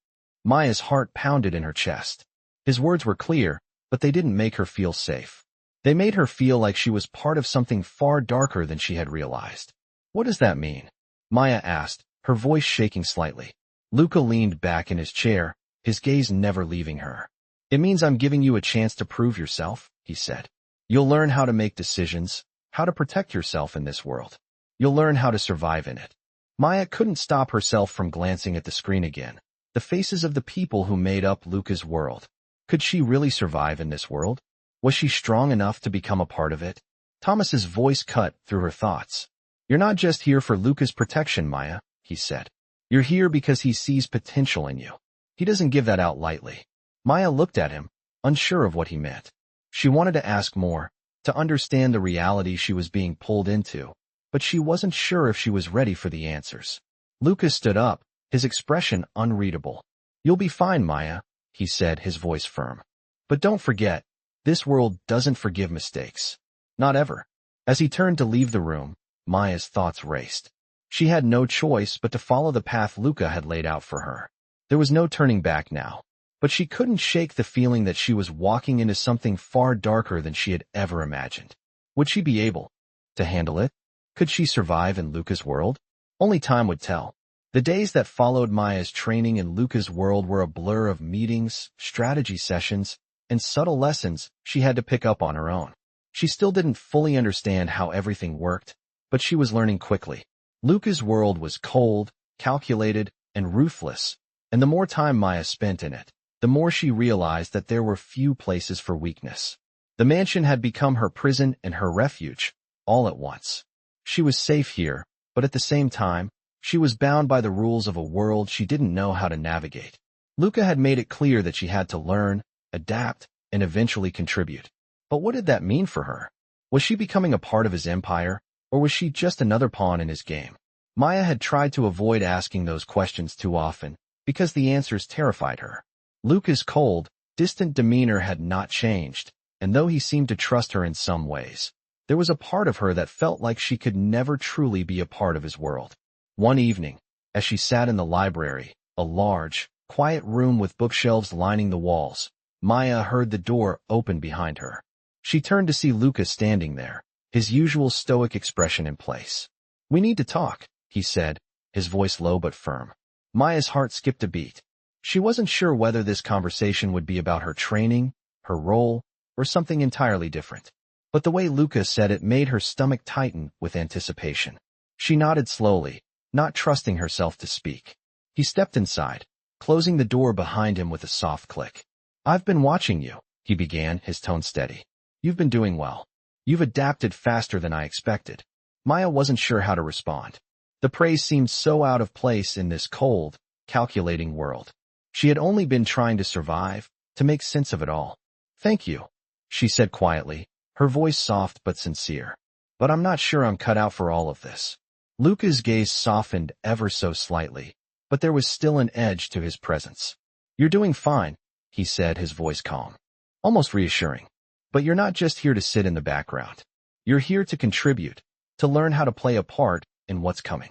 Maya's heart pounded in her chest. His words were clear, but they didn't make her feel safe. They made her feel like she was part of something far darker than she had realized. What does that mean? Maya asked, her voice shaking slightly. Luca leaned back in his chair, his gaze never leaving her. It means I'm giving you a chance to prove yourself, he said. You'll learn how to make decisions, how to protect yourself in this world. You'll learn how to survive in it. Maya couldn't stop herself from glancing at the screen again. The faces of the people who made up Luca's world. Could she really survive in this world? Was she strong enough to become a part of it? Thomas's voice cut through her thoughts. You're not just here for Luca's protection, Maya, he said. You're here because he sees potential in you. He doesn't give that out lightly. Maya looked at him, unsure of what he meant. She wanted to ask more, to understand the reality she was being pulled into, but she wasn't sure if she was ready for the answers. Luca stood up, his expression unreadable. You'll be fine, Maya, he said, his voice firm. But don't forget, this world doesn't forgive mistakes. Not ever. As he turned to leave the room, Maya's thoughts raced. She had no choice but to follow the path Luca had laid out for her. There was no turning back now, but she couldn't shake the feeling that she was walking into something far darker than she had ever imagined. Would she be able to handle it? Could she survive in Luca's world? Only time would tell. The days that followed Maya's training in Luca's world were a blur of meetings, strategy sessions, and subtle lessons she had to pick up on her own. She still didn't fully understand how everything worked, but she was learning quickly. Luca's world was cold, calculated, and ruthless, and the more time Maya spent in it, the more she realized that there were few places for weakness. The mansion had become her prison and her refuge, all at once. She was safe here, but at the same time, she was bound by the rules of a world she didn't know how to navigate. Luca had made it clear that she had to learn, adapt, and eventually contribute. But what did that mean for her? Was she becoming a part of his empire, or was she just another pawn in his game? Maya had tried to avoid asking those questions too often, because the answers terrified her. Luca's cold, distant demeanor had not changed, and though he seemed to trust her in some ways, there was a part of her that felt like she could never truly be a part of his world. One evening, as she sat in the library, a large, quiet room with bookshelves lining the walls, Maya heard the door open behind her. She turned to see Luca standing there, his usual stoic expression in place. "We need to talk," he said, his voice low but firm. Maya's heart skipped a beat. She wasn't sure whether this conversation would be about her training, her role, or something entirely different. But the way Luca said it made her stomach tighten with anticipation. She nodded slowly, not trusting herself to speak. He stepped inside, closing the door behind him with a soft click. "I've been watching you," he began, his tone steady. "You've been doing well. You've adapted faster than I expected." Maya wasn't sure how to respond. The praise seemed so out of place in this cold, calculating world. She had only been trying to survive, to make sense of it all. "Thank you," she said quietly, her voice soft but sincere. "But I'm not sure I'm cut out for all of this." Luca's gaze softened ever so slightly, but there was still an edge to his presence. "You're doing fine," he said, his voice calm, almost reassuring. "But you're not just here to sit in the background. You're here to contribute, to learn how to play a part in what's coming."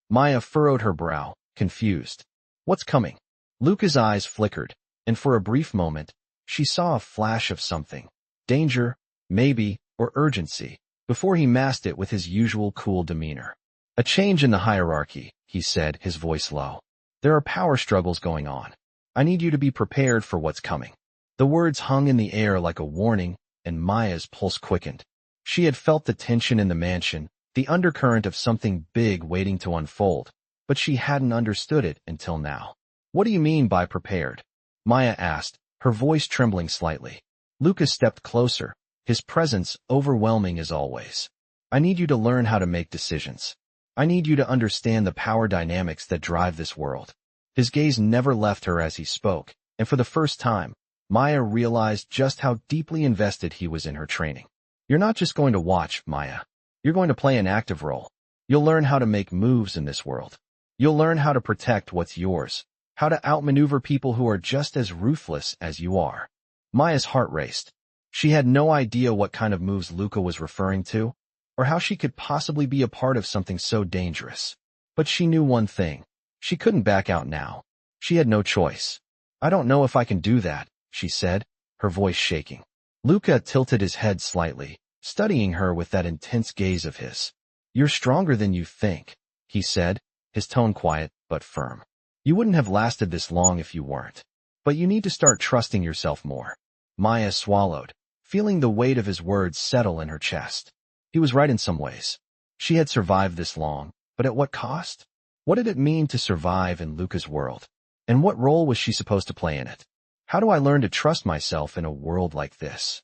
Maya furrowed her brow, confused. What's coming? Luca's eyes flickered, and for a brief moment, she saw a flash of something. Danger, maybe, or urgency, before he masked it with his usual cool demeanor. "A change in the hierarchy," he said, his voice low. "There are power struggles going on. I need you to be prepared for what's coming." The words hung in the air like a warning, and Maya's pulse quickened. She had felt the tension in the mansion, the undercurrent of something big waiting to unfold, but she hadn't understood it until now. "What do you mean by prepared?" Maya asked, her voice trembling slightly. Luca stepped closer, his presence overwhelming as always. "I need you to learn how to make decisions. I need you to understand the power dynamics that drive this world." His gaze never left her as he spoke, and for the first time, Maya realized just how deeply invested he was in her training. "You're not just going to watch, Maya. You're going to play an active role. You'll learn how to make moves in this world. You'll learn how to protect what's yours, how to outmaneuver people who are just as ruthless as you are." Maya's heart raced. She had no idea what kind of moves Luca was referring to, or how she could possibly be a part of something so dangerous. But she knew one thing. She couldn't back out now. She had no choice. "I don't know if I can do that," she said, her voice shaking. Luca tilted his head slightly, studying her with that intense gaze of his. "You're stronger than you think," he said, his tone quiet but firm. "You wouldn't have lasted this long if you weren't. But you need to start trusting yourself more." Maya swallowed, feeling the weight of his words settle in her chest. He was right in some ways. She had survived this long, but at what cost? What did it mean to survive in Luca's world? And what role was she supposed to play in it? "How do I learn to trust myself in a world like this?"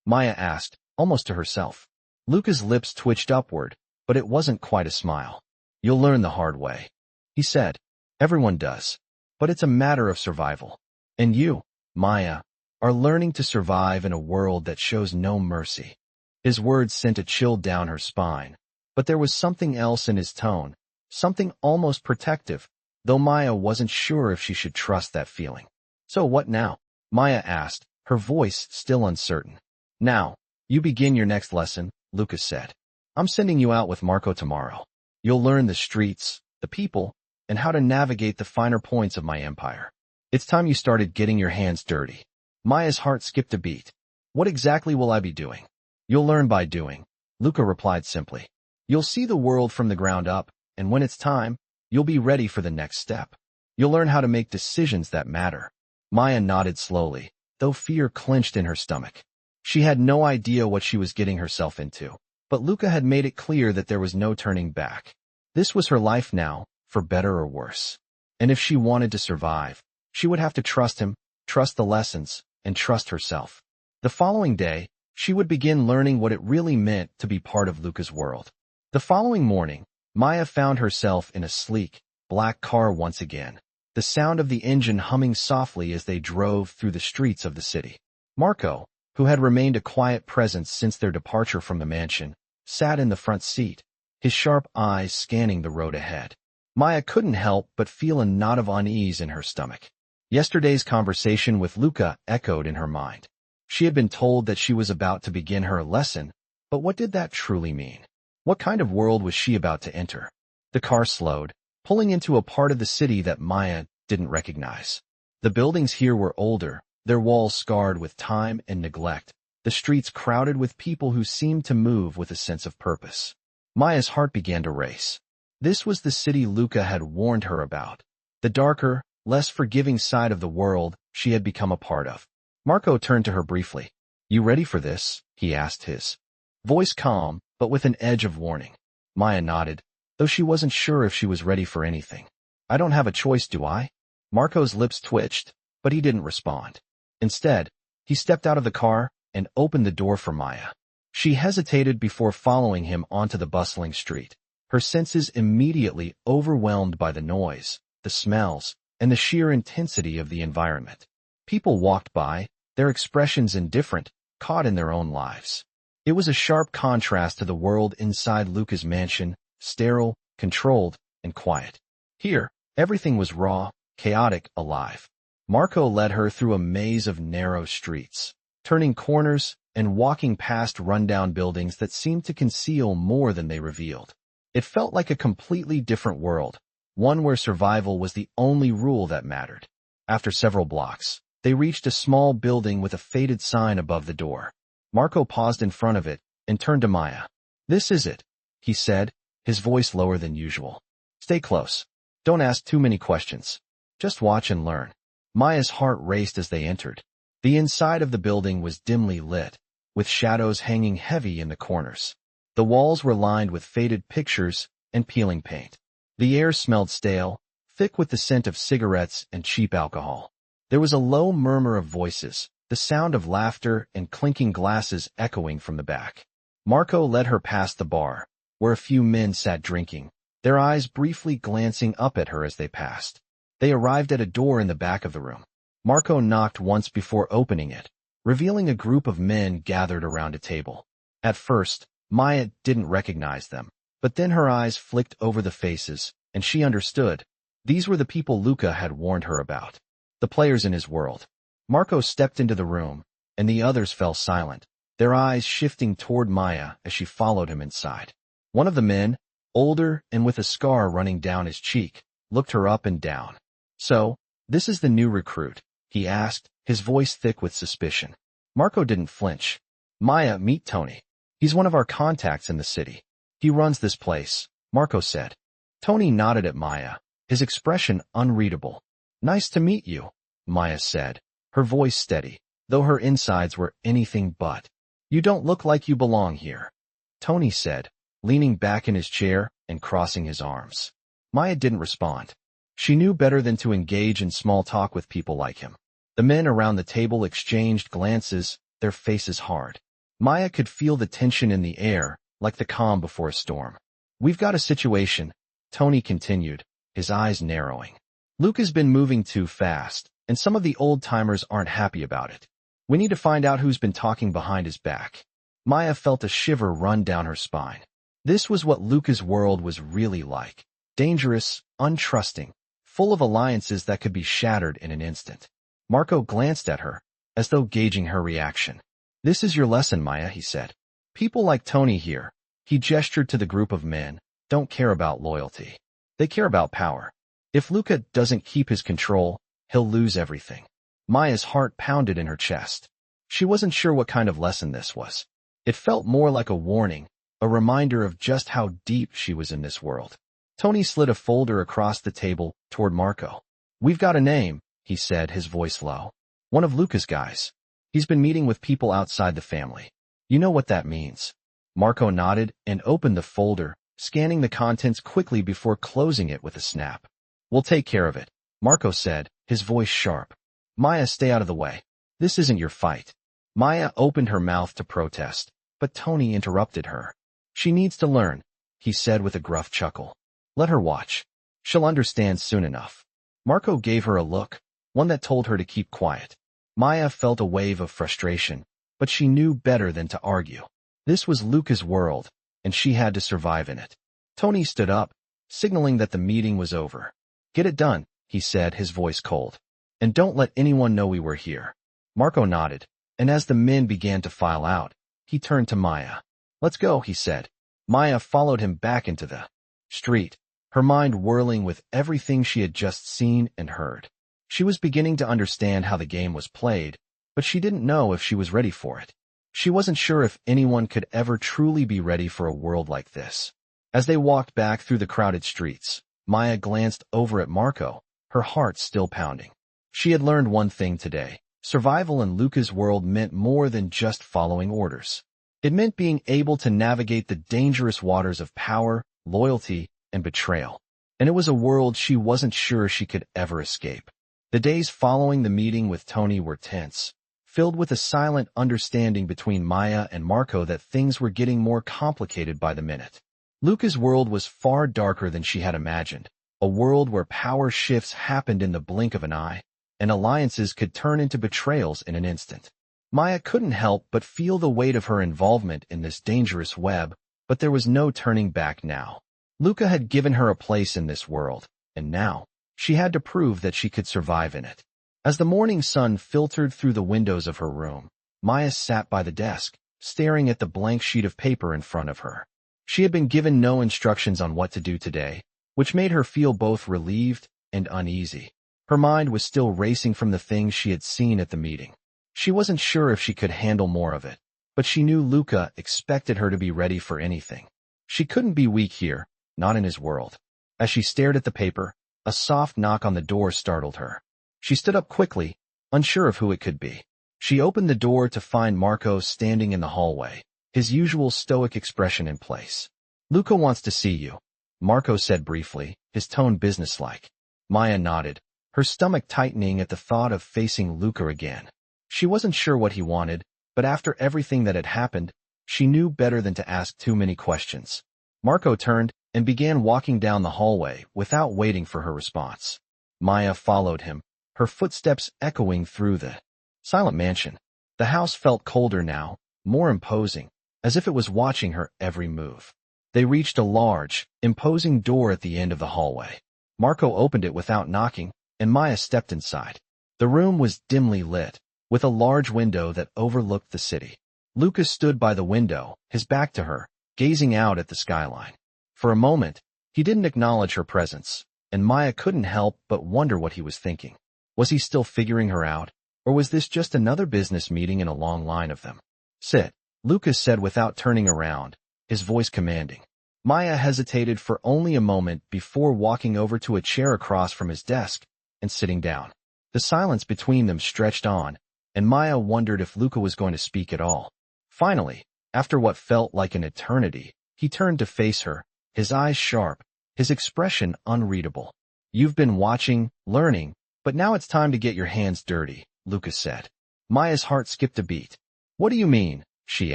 Maya asked, almost to herself. Luca's lips twitched upward, but it wasn't quite a smile. "You'll learn the hard way," he said. "Everyone does. But it's a matter of survival. And you, Maya, are learning to survive in a world that shows no mercy." His words sent a chill down her spine, but there was something else in his tone, something almost protective, though Maya wasn't sure if she should trust that feeling. "So what now?" Maya asked, her voice still uncertain. "Now, you begin your next lesson," Luca said. "I'm sending you out with Marco tomorrow. You'll learn the streets, the people, and how to navigate the finer points of my empire. It's time you started getting your hands dirty." Maya's heart skipped a beat. "What exactly will I be doing?" "You'll learn by doing," Luca replied simply. "You'll see the world from the ground up, and when it's time, you'll be ready for the next step. You'll learn how to make decisions that matter." Maya nodded slowly, though fear clenched in her stomach. She had no idea what she was getting herself into, but Luca had made it clear that there was no turning back. This was her life now, for better or worse. And if she wanted to survive, she would have to trust him, trust the lessons, and trust herself. The following day, she would begin learning what it really meant to be part of Luca's world. The following morning, Maya found herself in a sleek, black car once again, the sound of the engine humming softly as they drove through the streets of the city. Marco, who had remained a quiet presence since their departure from the mansion, sat in the front seat, his sharp eyes scanning the road ahead. Maya couldn't help but feel a knot of unease in her stomach. Yesterday's conversation with Luca echoed in her mind. She had been told that she was about to begin her lesson, but what did that truly mean? What kind of world was she about to enter? The car slowed, pulling into a part of the city that Maya didn't recognize. The buildings here were older, their walls scarred with time and neglect, the streets crowded with people who seemed to move with a sense of purpose. Maya's heart began to race. This was the city Luca had warned her about, the darker, less forgiving side of the world she had become a part of. Marco turned to her briefly. "You ready for this?" he asked, his voice calm, but with an edge of warning. Maya nodded, though she wasn't sure if she was ready for anything. "I don't have a choice, do I?" Marco's lips twitched, but he didn't respond. Instead, he stepped out of the car and opened the door for Maya. She hesitated before following him onto the bustling street, her senses immediately overwhelmed by the noise, the smells, and the sheer intensity of the environment. People walked by, their expressions indifferent, caught in their own lives. It was a sharp contrast to the world inside Luca's mansion, sterile, controlled, and quiet. Here, everything was raw, chaotic, alive. Marco led her through a maze of narrow streets, turning corners and walking past rundown buildings that seemed to conceal more than they revealed. It felt like a completely different world, one where survival was the only rule that mattered. After several blocks, they reached a small building with a faded sign above the door. Marco paused in front of it and turned to Maya. "This is it," he said, his voice lower than usual. "Stay close. Don't ask too many questions. Just watch and learn." Maya's heart raced as they entered. The inside of the building was dimly lit, with shadows hanging heavy in the corners. The walls were lined with faded pictures and peeling paint. The air smelled stale, thick with the scent of cigarettes and cheap alcohol. There was a low murmur of voices, the sound of laughter and clinking glasses echoing from the back. Marco led her past the bar, where a few men sat drinking, their eyes briefly glancing up at her as they passed. They arrived at a door in the back of the room. Marco knocked once before opening it, revealing a group of men gathered around a table. At first, Maya didn't recognize them, but then her eyes flicked over the faces, and she understood. These were the people Luca had warned her about, the players in his world. Marco stepped into the room, and the others fell silent, their eyes shifting toward Maya as she followed him inside. One of the men, older and with a scar running down his cheek, looked her up and down. "So, this is the new recruit?" he asked, his voice thick with suspicion. Marco didn't flinch. Maya, meet Tony. He's one of our contacts in the city. He runs this place, Marco said. Tony nodded at Maya, his expression unreadable. Nice to meet you, Maya said, her voice steady, though her insides were anything but. You don't look like you belong here, Tony said, leaning back in his chair and crossing his arms. Maya didn't respond. She knew better than to engage in small talk with people like him. The men around the table exchanged glances, their faces hard. Maya could feel the tension in the air, like the calm before a storm. We've got a situation, Tony continued, his eyes narrowing. Luca's been moving too fast, and some of the old-timers aren't happy about it. We need to find out who's been talking behind his back. Maya felt a shiver run down her spine. This was what Luca's world was really like. Dangerous, untrusting, full of alliances that could be shattered in an instant. Marco glanced at her, as though gauging her reaction. This is your lesson, Maya, he said. People like Tony here, he gestured to the group of men, don't care about loyalty. They care about power. If Luca doesn't keep his control, he'll lose everything. Maya's heart pounded in her chest. She wasn't sure what kind of lesson this was. It felt more like a warning, a reminder of just how deep she was in this world. Tony slid a folder across the table toward Marco. We've got a name, he said, his voice low. One of Luca's guys. He's been meeting with people outside the family. You know what that means. Marco nodded and opened the folder, scanning the contents quickly before closing it with a snap. We'll take care of it, Marco said, his voice sharp. Maya, stay out of the way. This isn't your fight. Maya opened her mouth to protest, but Tony interrupted her. She needs to learn, he said with a gruff chuckle. Let her watch. She'll understand soon enough. Marco gave her a look, one that told her to keep quiet. Maya felt a wave of frustration, but she knew better than to argue. This was Luca's world, and she had to survive in it. Tony stood up, signaling that the meeting was over. Get it done, he said, his voice cold. And don't let anyone know we were here. Marco nodded, and as the men began to file out, he turned to Maya. Let's go, he said. Maya followed him back into the street, her mind whirling with everything she had just seen and heard. She was beginning to understand how the game was played, but she didn't know if she was ready for it. She wasn't sure if anyone could ever truly be ready for a world like this. As they walked back through the crowded streets, Maya glanced over at Marco, her heart still pounding. She had learned one thing today. Survival in Luca's world meant more than just following orders. It meant being able to navigate the dangerous waters of power, loyalty, and betrayal. And it was a world she wasn't sure she could ever escape. The days following the meeting with Tony were tense, filled with a silent understanding between Maya and Marco that things were getting more complicated by the minute. Luca's world was far darker than she had imagined, a world where power shifts happened in the blink of an eye, and alliances could turn into betrayals in an instant. Maya couldn't help but feel the weight of her involvement in this dangerous web, but there was no turning back now. Luca had given her a place in this world, and now, she had to prove that she could survive in it. As the morning sun filtered through the windows of her room, Maya sat by the desk, staring at the blank sheet of paper in front of her. She had been given no instructions on what to do today, which made her feel both relieved and uneasy. Her mind was still racing from the things she had seen at the meeting. She wasn't sure if she could handle more of it, but she knew Luca expected her to be ready for anything. She couldn't be weak here, not in his world. As she stared at the paper, a soft knock on the door startled her. She stood up quickly, unsure of who it could be. She opened the door to find Marco standing in the hallway, his usual stoic expression in place. Luca wants to see you, Marco said briefly, his tone businesslike. Maya nodded, her stomach tightening at the thought of facing Luca again. She wasn't sure what he wanted, but after everything that had happened, she knew better than to ask too many questions. Marco turned and began walking down the hallway without waiting for her response. Maya followed him, her footsteps echoing through the silent mansion. The house felt colder now, more imposing, as if it was watching her every move. They reached a large, imposing door at the end of the hallway. Marco opened it without knocking, and Maya stepped inside. The room was dimly lit, with a large window that overlooked the city. Luca stood by the window, his back to her, gazing out at the skyline. For a moment, he didn't acknowledge her presence, and Maya couldn't help but wonder what he was thinking. Was he still figuring her out? Or was this just another business meeting in a long line of them? Sit, Luca said without turning around, his voice commanding. Maya hesitated for only a moment before walking over to a chair across from his desk and sitting down. The silence between them stretched on, and Maya wondered if Luca was going to speak at all. Finally, after what felt like an eternity, he turned to face her, his eyes sharp, his expression unreadable. You've been watching, learning, but now it's time to get your hands dirty, Luca said. Maya's heart skipped a beat. What do you mean? She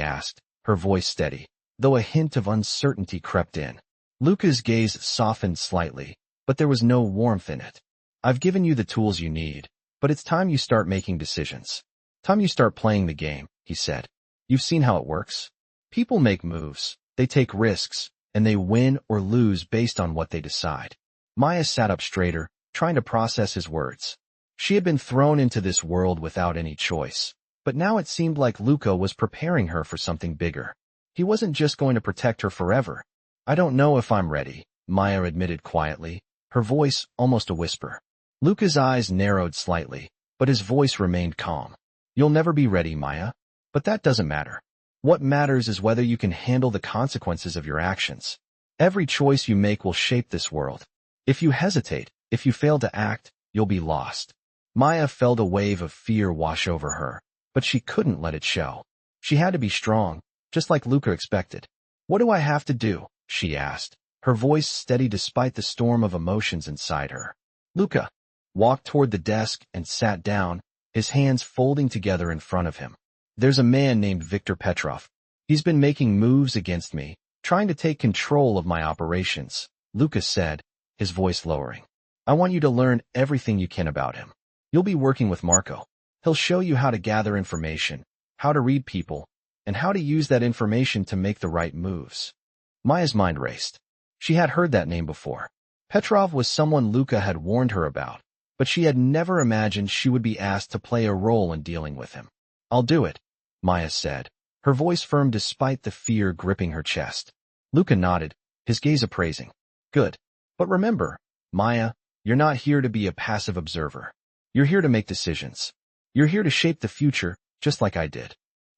asked, her voice steady, though a hint of uncertainty crept in. Luca's gaze softened slightly, but there was no warmth in it. I've given you the tools you need, but it's time you start making decisions. Time you start playing the game, he said. You've seen how it works. People make moves, they take risks, and they win or lose based on what they decide. Maya sat up straighter, trying to process his words. She had been thrown into this world without any choice, but now it seemed like Luca was preparing her for something bigger. He wasn't just going to protect her forever. I don't know if I'm ready, Maya admitted quietly, her voice almost a whisper. Luca's eyes narrowed slightly, but his voice remained calm. You'll never be ready, Maya. But that doesn't matter. What matters is whether you can handle the consequences of your actions. Every choice you make will shape this world. If you hesitate, if you fail to act, you'll be lost. Maya felt a wave of fear wash over her, but she couldn't let it show. She had to be strong, just like Luca expected. What do I have to do? She asked, her voice steady despite the storm of emotions inside her. Luca walked toward the desk and sat down, his hands folding together in front of him. There's a man named Viktor Petrov. He's been making moves against me, trying to take control of my operations, Luca said, his voice lowering. I want you to learn everything you can about him. You'll be working with Marco. He'll show you how to gather information, how to read people, and how to use that information to make the right moves. Maya's mind raced. She had heard that name before. Petrov was someone Luca had warned her about, but she had never imagined she would be asked to play a role in dealing with him. I'll do it, Maya said, her voice firm despite the fear gripping her chest. Luca nodded, his gaze appraising. Good. But remember, Maya, you're not here to be a passive observer. You're here to make decisions. You're here to shape the future, just like I did.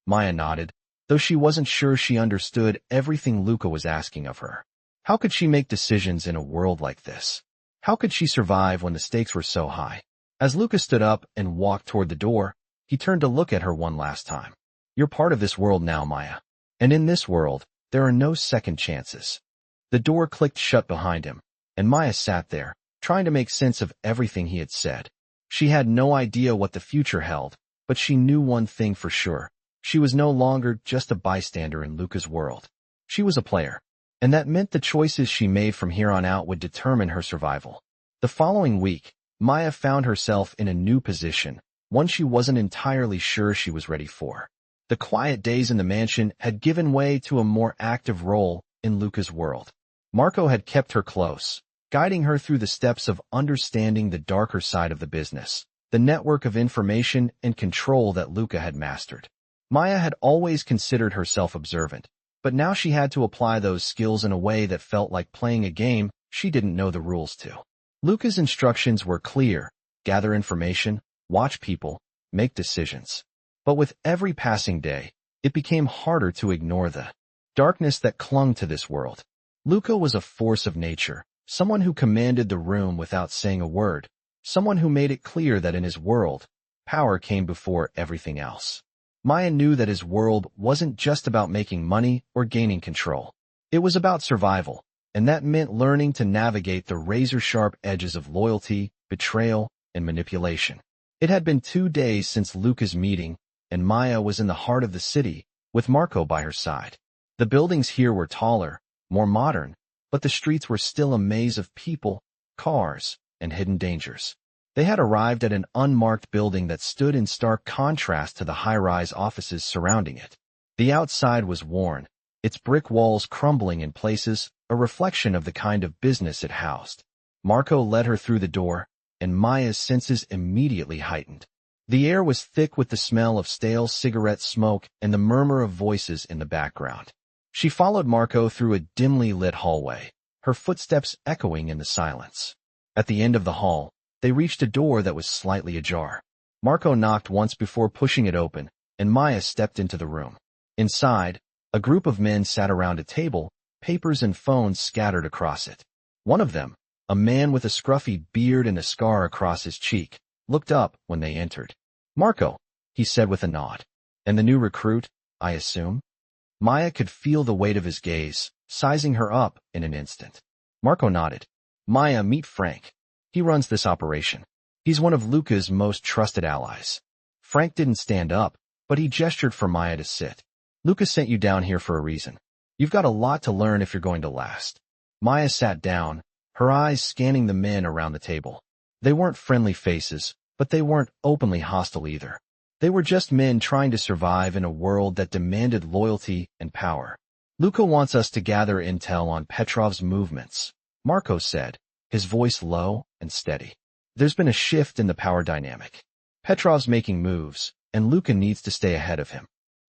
Maya nodded, though she wasn't sure she understood everything Luca was asking of her. How could she make decisions in a world like this? How could she survive when the stakes were so high? As Luca stood up and walked toward the door, he turned to look at her one last time. You're part of this world now, Maya. And in this world, there are no second chances. The door clicked shut behind him, and Maya sat there, trying to make sense of everything he had said. She had no idea what the future held, but she knew one thing for sure. She was no longer just a bystander in Luca's world. She was a player, and that meant the choices she made from here on out would determine her survival. The following week, Maya found herself in a new position, one she wasn't entirely sure she was ready for. The quiet days in the mansion had given way to a more active role in Luca's world. Marco had kept her close, guiding her through the steps of understanding the darker side of the business, the network of information and control that Luca had mastered. Maya had always considered herself observant, but now she had to apply those skills in a way that felt like playing a game she didn't know the rules to. Luca's instructions were clear: gather information, watch people, make decisions. But with every passing day, it became harder to ignore the darkness that clung to this world. Luca was a force of nature, someone who commanded the room without saying a word, someone who made it clear that in his world, power came before everything else. Maya knew that his world wasn't just about making money or gaining control. It was about survival, and that meant learning to navigate the razor-sharp edges of loyalty, betrayal, and manipulation. It had been 2 days since Luca's meeting, and Maya was in the heart of the city, with Marco by her side. The buildings here were taller, more modern, but the streets were still a maze of people, cars, and hidden dangers. They had arrived at an unmarked building that stood in stark contrast to the high-rise offices surrounding it. The outside was worn, its brick walls crumbling in places, a reflection of the kind of business it housed. Marco led her through the door, and Maya's senses immediately heightened. The air was thick with the smell of stale cigarette smoke and the murmur of voices in the background. She followed Marco through a dimly lit hallway, her footsteps echoing in the silence. At the end of the hall, they reached a door that was slightly ajar. Marco knocked once before pushing it open, and Maya stepped into the room. Inside, a group of men sat around a table, papers and phones scattered across it. One of them, a man with a scruffy beard and a scar across his cheek, looked up when they entered. "Marco," he said with a nod. "And the new recruit, I assume?" Maya could feel the weight of his gaze, sizing her up in an instant. Marco nodded. "Maya, meet Frank. He runs this operation. He's one of Luca's most trusted allies." Frank didn't stand up, but he gestured for Maya to sit. "Luca sent you down here for a reason. You've got a lot to learn if you're going to last." Maya sat down, her eyes scanning the men around the table. They weren't friendly faces, but they weren't openly hostile either. They were just men trying to survive in a world that demanded loyalty and power. "Luca wants us to gather intel on Petrov's movements," Marco said, his voice low and steady. "There's been a shift in the power dynamic. Petrov's making moves, and Luca needs to stay ahead of him."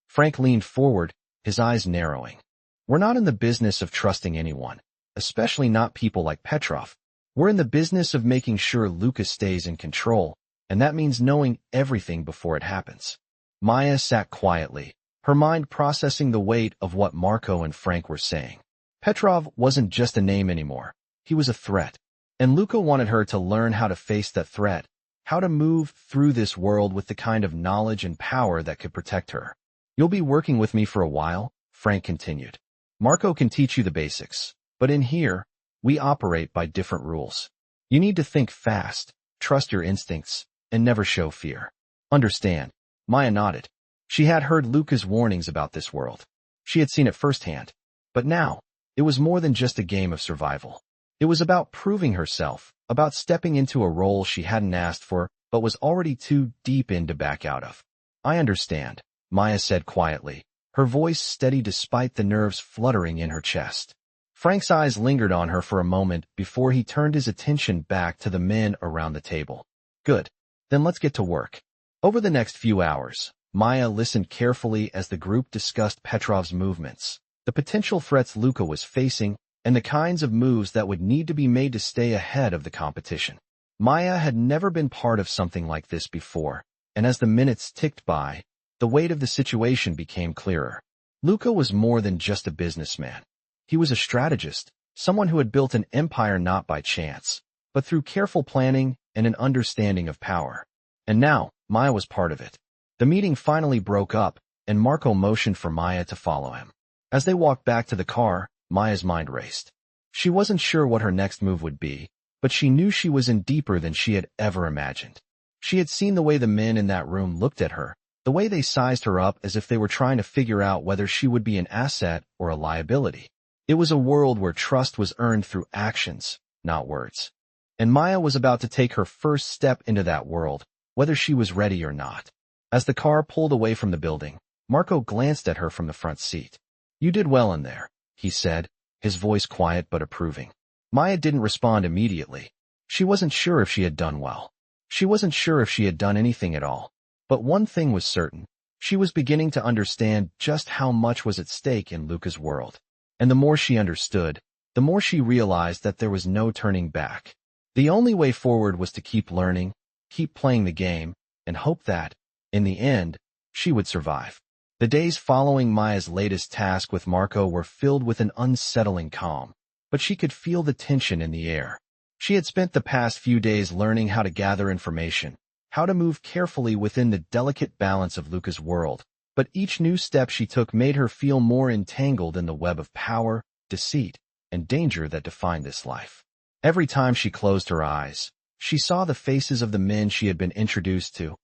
Frank leaned forward, his eyes narrowing. "We're not in the business of trusting anyone, especially not people like Petrov. We're in the business of making sure Luca stays in control, and that means knowing everything before it happens." Maya sat quietly, her mind processing the weight of what Marco and Frank were saying. Petrov wasn't just a name anymore. He was a threat. And Luca wanted her to learn how to face that threat, how to move through this world with the kind of knowledge and power that could protect her. "You'll be working with me for a while," Frank continued. "Marco can teach you the basics, but in here, we operate by different rules. You need to think fast, trust your instincts, and never show fear. Understand?" Maya nodded. She had heard Luca's warnings about this world. She had seen it firsthand. But now, it was more than just a game of survival. It was about proving herself, about stepping into a role she hadn't asked for but was already too deep in to back out of. "I understand," Maya said quietly, her voice steady despite the nerves fluttering in her chest. Frank's eyes lingered on her for a moment before he turned his attention back to the men around the table. "Good. Then let's get to work." Over the next few hours, Maya listened carefully as the group discussed Petrov's movements, the potential threats Luca was facing, and the kinds of moves that would need to be made to stay ahead of the competition. Maya had never been part of something like this before, and as the minutes ticked by, the weight of the situation became clearer. Luca was more than just a businessman. He was a strategist, someone who had built an empire not by chance, but through careful planning and an understanding of power. And now, Maya was part of it. The meeting finally broke up, and Marco motioned for Maya to follow him. As they walked back to the car, Maya's mind raced. She wasn't sure what her next move would be, but she knew she was in deeper than she had ever imagined. She had seen the way the men in that room looked at her, the way they sized her up as if they were trying to figure out whether she would be an asset or a liability. It was a world where trust was earned through actions, not words. And Maya was about to take her first step into that world, whether she was ready or not. As the car pulled away from the building, Marco glanced at her from the front seat. "You did well in there," he said, his voice quiet but approving. Maya didn't respond immediately. She wasn't sure if she had done well. She wasn't sure if she had done anything at all. But one thing was certain. She was beginning to understand just how much was at stake in Luca's world. And the more she understood, the more she realized that there was no turning back. The only way forward was to keep learning, keep playing the game, and hope that, in the end, she would survive. The days following Maya's latest task with Marco were filled with an unsettling calm, but she could feel the tension in the air. She had spent the past few days learning how to gather information, how to move carefully within the delicate balance of Luca's world, but each new step she took made her feel more entangled in the web of power, deceit, and danger that defined this life. Every time she closed her eyes, she saw the faces of the men she had been introduced to,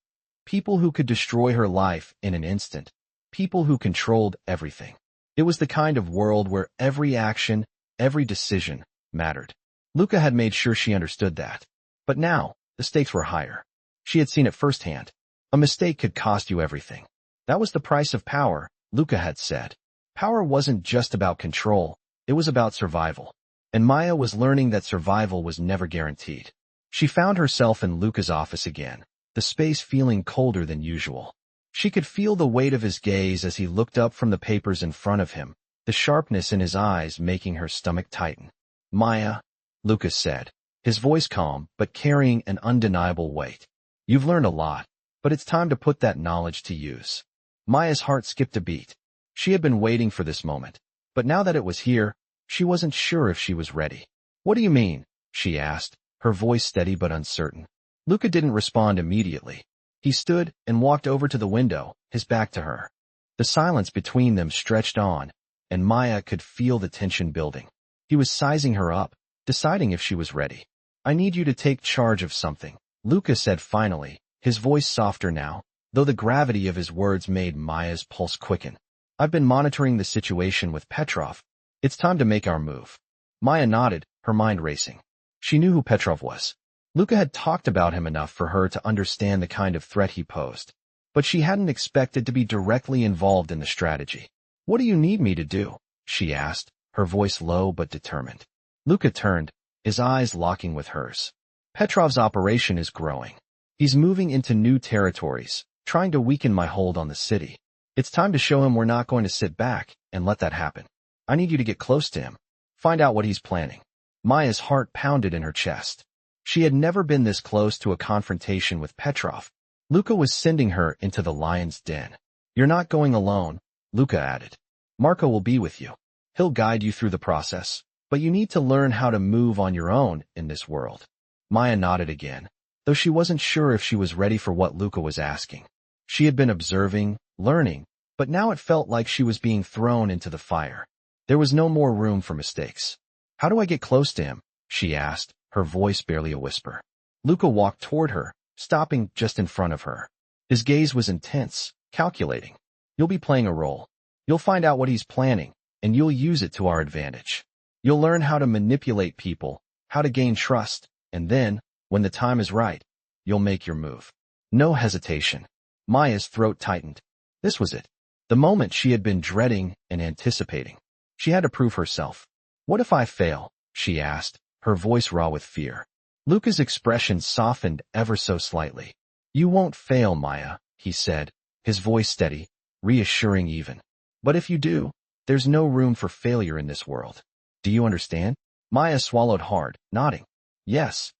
people who could destroy her life in an instant. People who controlled everything. It was the kind of world where every action, every decision, mattered. Luca had made sure she understood that. But now, the stakes were higher. She had seen it firsthand. A mistake could cost you everything. That was the price of power, Luca had said. Power wasn't just about control, it was about survival. And Maya was learning that survival was never guaranteed. She found herself in Luca's office again, the space feeling colder than usual. She could feel the weight of his gaze as he looked up from the papers in front of him, the sharpness in his eyes making her stomach tighten. "Maya," Luca said, his voice calm but carrying an undeniable weight. "You've learned a lot, but it's time to put that knowledge to use. Maya's heart skipped a beat. She had been waiting for this moment, but now that it was here, she wasn't sure if she was ready. What do you mean? She asked, her voice steady but uncertain. Luca didn't respond immediately. He stood and walked over to the window, his back to her. The silence between them stretched on, and Maya could feel the tension building. He was sizing her up, deciding if she was ready. I need you to take charge of something, Luca said finally, his voice softer now, though the gravity of his words made Maya's pulse quicken. I've been monitoring the situation with Petrov. It's time to make our move. Maya nodded, her mind racing. She knew who Petrov was. Luca had talked about him enough for her to understand the kind of threat he posed. But she hadn't expected to be directly involved in the strategy. What do you need me to do? She asked, her voice low but determined. Luca turned, his eyes locking with hers. Petrov's operation is growing. He's moving into new territories, trying to weaken my hold on the city. It's time to show him we're not going to sit back and let that happen. I need you to get close to him. Find out what he's planning. Maya's heart pounded in her chest. She had never been this close to a confrontation with Petrov. Luca was sending her into the lion's den. You're not going alone, Luca added. Marco will be with you. He'll guide you through the process, but you need to learn how to move on your own in this world. Maya nodded again, though she wasn't sure if she was ready for what Luca was asking. She had been observing, learning, but now it felt like she was being thrown into the fire. There was no more room for mistakes. How do I get close to him? She asked, her voice barely a whisper. Luca walked toward her, stopping just in front of her. His gaze was intense, calculating. You'll be playing a role. You'll find out what he's planning, and you'll use it to our advantage. You'll learn how to manipulate people, how to gain trust, and then, when the time is right, you'll make your move. No hesitation. Maya's throat tightened. This was it. The moment she had been dreading and anticipating. She had to prove herself. What if I fail? She asked, her voice raw with fear. Luca's expression softened ever so slightly. You won't fail, Maya, he said, his voice steady, reassuring even. But if you do, there's no room for failure in this world. Do you understand? Maya swallowed hard, nodding. Yes.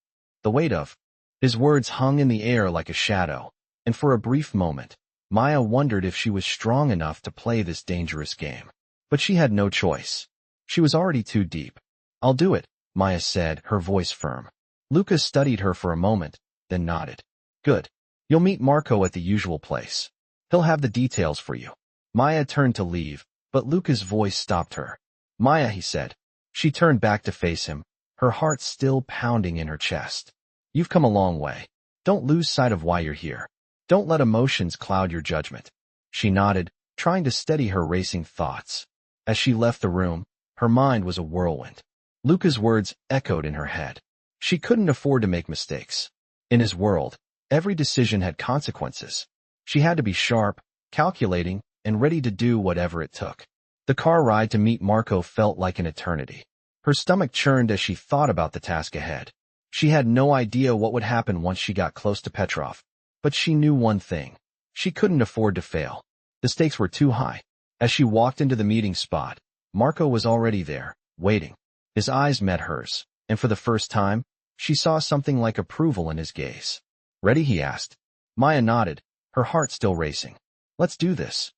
The weight of his words hung in the air like a shadow, and for a brief moment, Maya wondered if she was strong enough to play this dangerous game. But she had no choice. She was already too deep. I'll do it, Maya said, her voice firm. Luca studied her for a moment, then nodded. Good. You'll meet Marco at the usual place. He'll have the details for you. Maya turned to leave, but Luca's voice stopped her. Maya, he said. She turned back to face him, her heart still pounding in her chest. You've come a long way. Don't lose sight of why you're here. Don't let emotions cloud your judgment. She nodded, trying to steady her racing thoughts. As she left the room, her mind was a whirlwind. Luca's words echoed in her head. She couldn't afford to make mistakes. In his world, every decision had consequences. She had to be sharp, calculating, and ready to do whatever it took. The car ride to meet Marco felt like an eternity. Her stomach churned as she thought about the task ahead. She had no idea what would happen once she got close to Petrov. But she knew one thing. She couldn't afford to fail. The stakes were too high. As she walked into the meeting spot, Marco was already there, waiting. His eyes met hers, and for the first time, she saw something like approval in his gaze. Ready? He asked. Maya nodded, her heart still racing. Let's do this.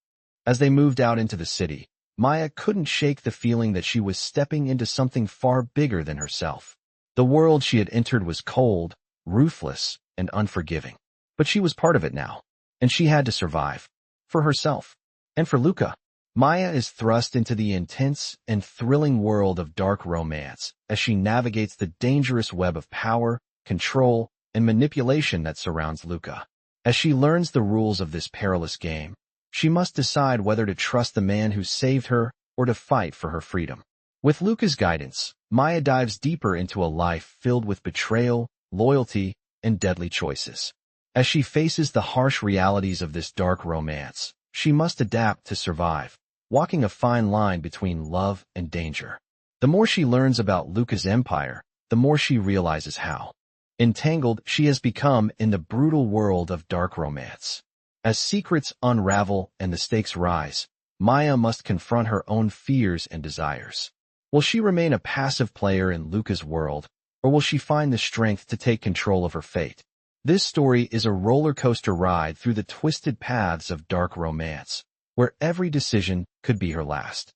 As they moved out into the city, Maya couldn't shake the feeling that she was stepping into something far bigger than herself. The world she had entered was cold, ruthless, and unforgiving. But she was part of it now, and she had to survive. For herself. And for Luca. Maya is thrust into the intense and thrilling world of dark romance as she navigates the dangerous web of power, control, and manipulation that surrounds Luca. As she learns the rules of this perilous game, she must decide whether to trust the man who saved her or to fight for her freedom. With Luca's guidance, Maya dives deeper into a life filled with betrayal, loyalty, and deadly choices. As she faces the harsh realities of this dark romance, she must adapt to survive, walking a fine line between love and danger. The more she learns about Luca's empire, the more she realizes how entangled she has become in the brutal world of dark romance. As secrets unravel and the stakes rise, Maya must confront her own fears and desires. Will she remain a passive player in Luca's world, or will she find the strength to take control of her fate? This story is a roller coaster ride through the twisted paths of dark romance, where every decision could be her last.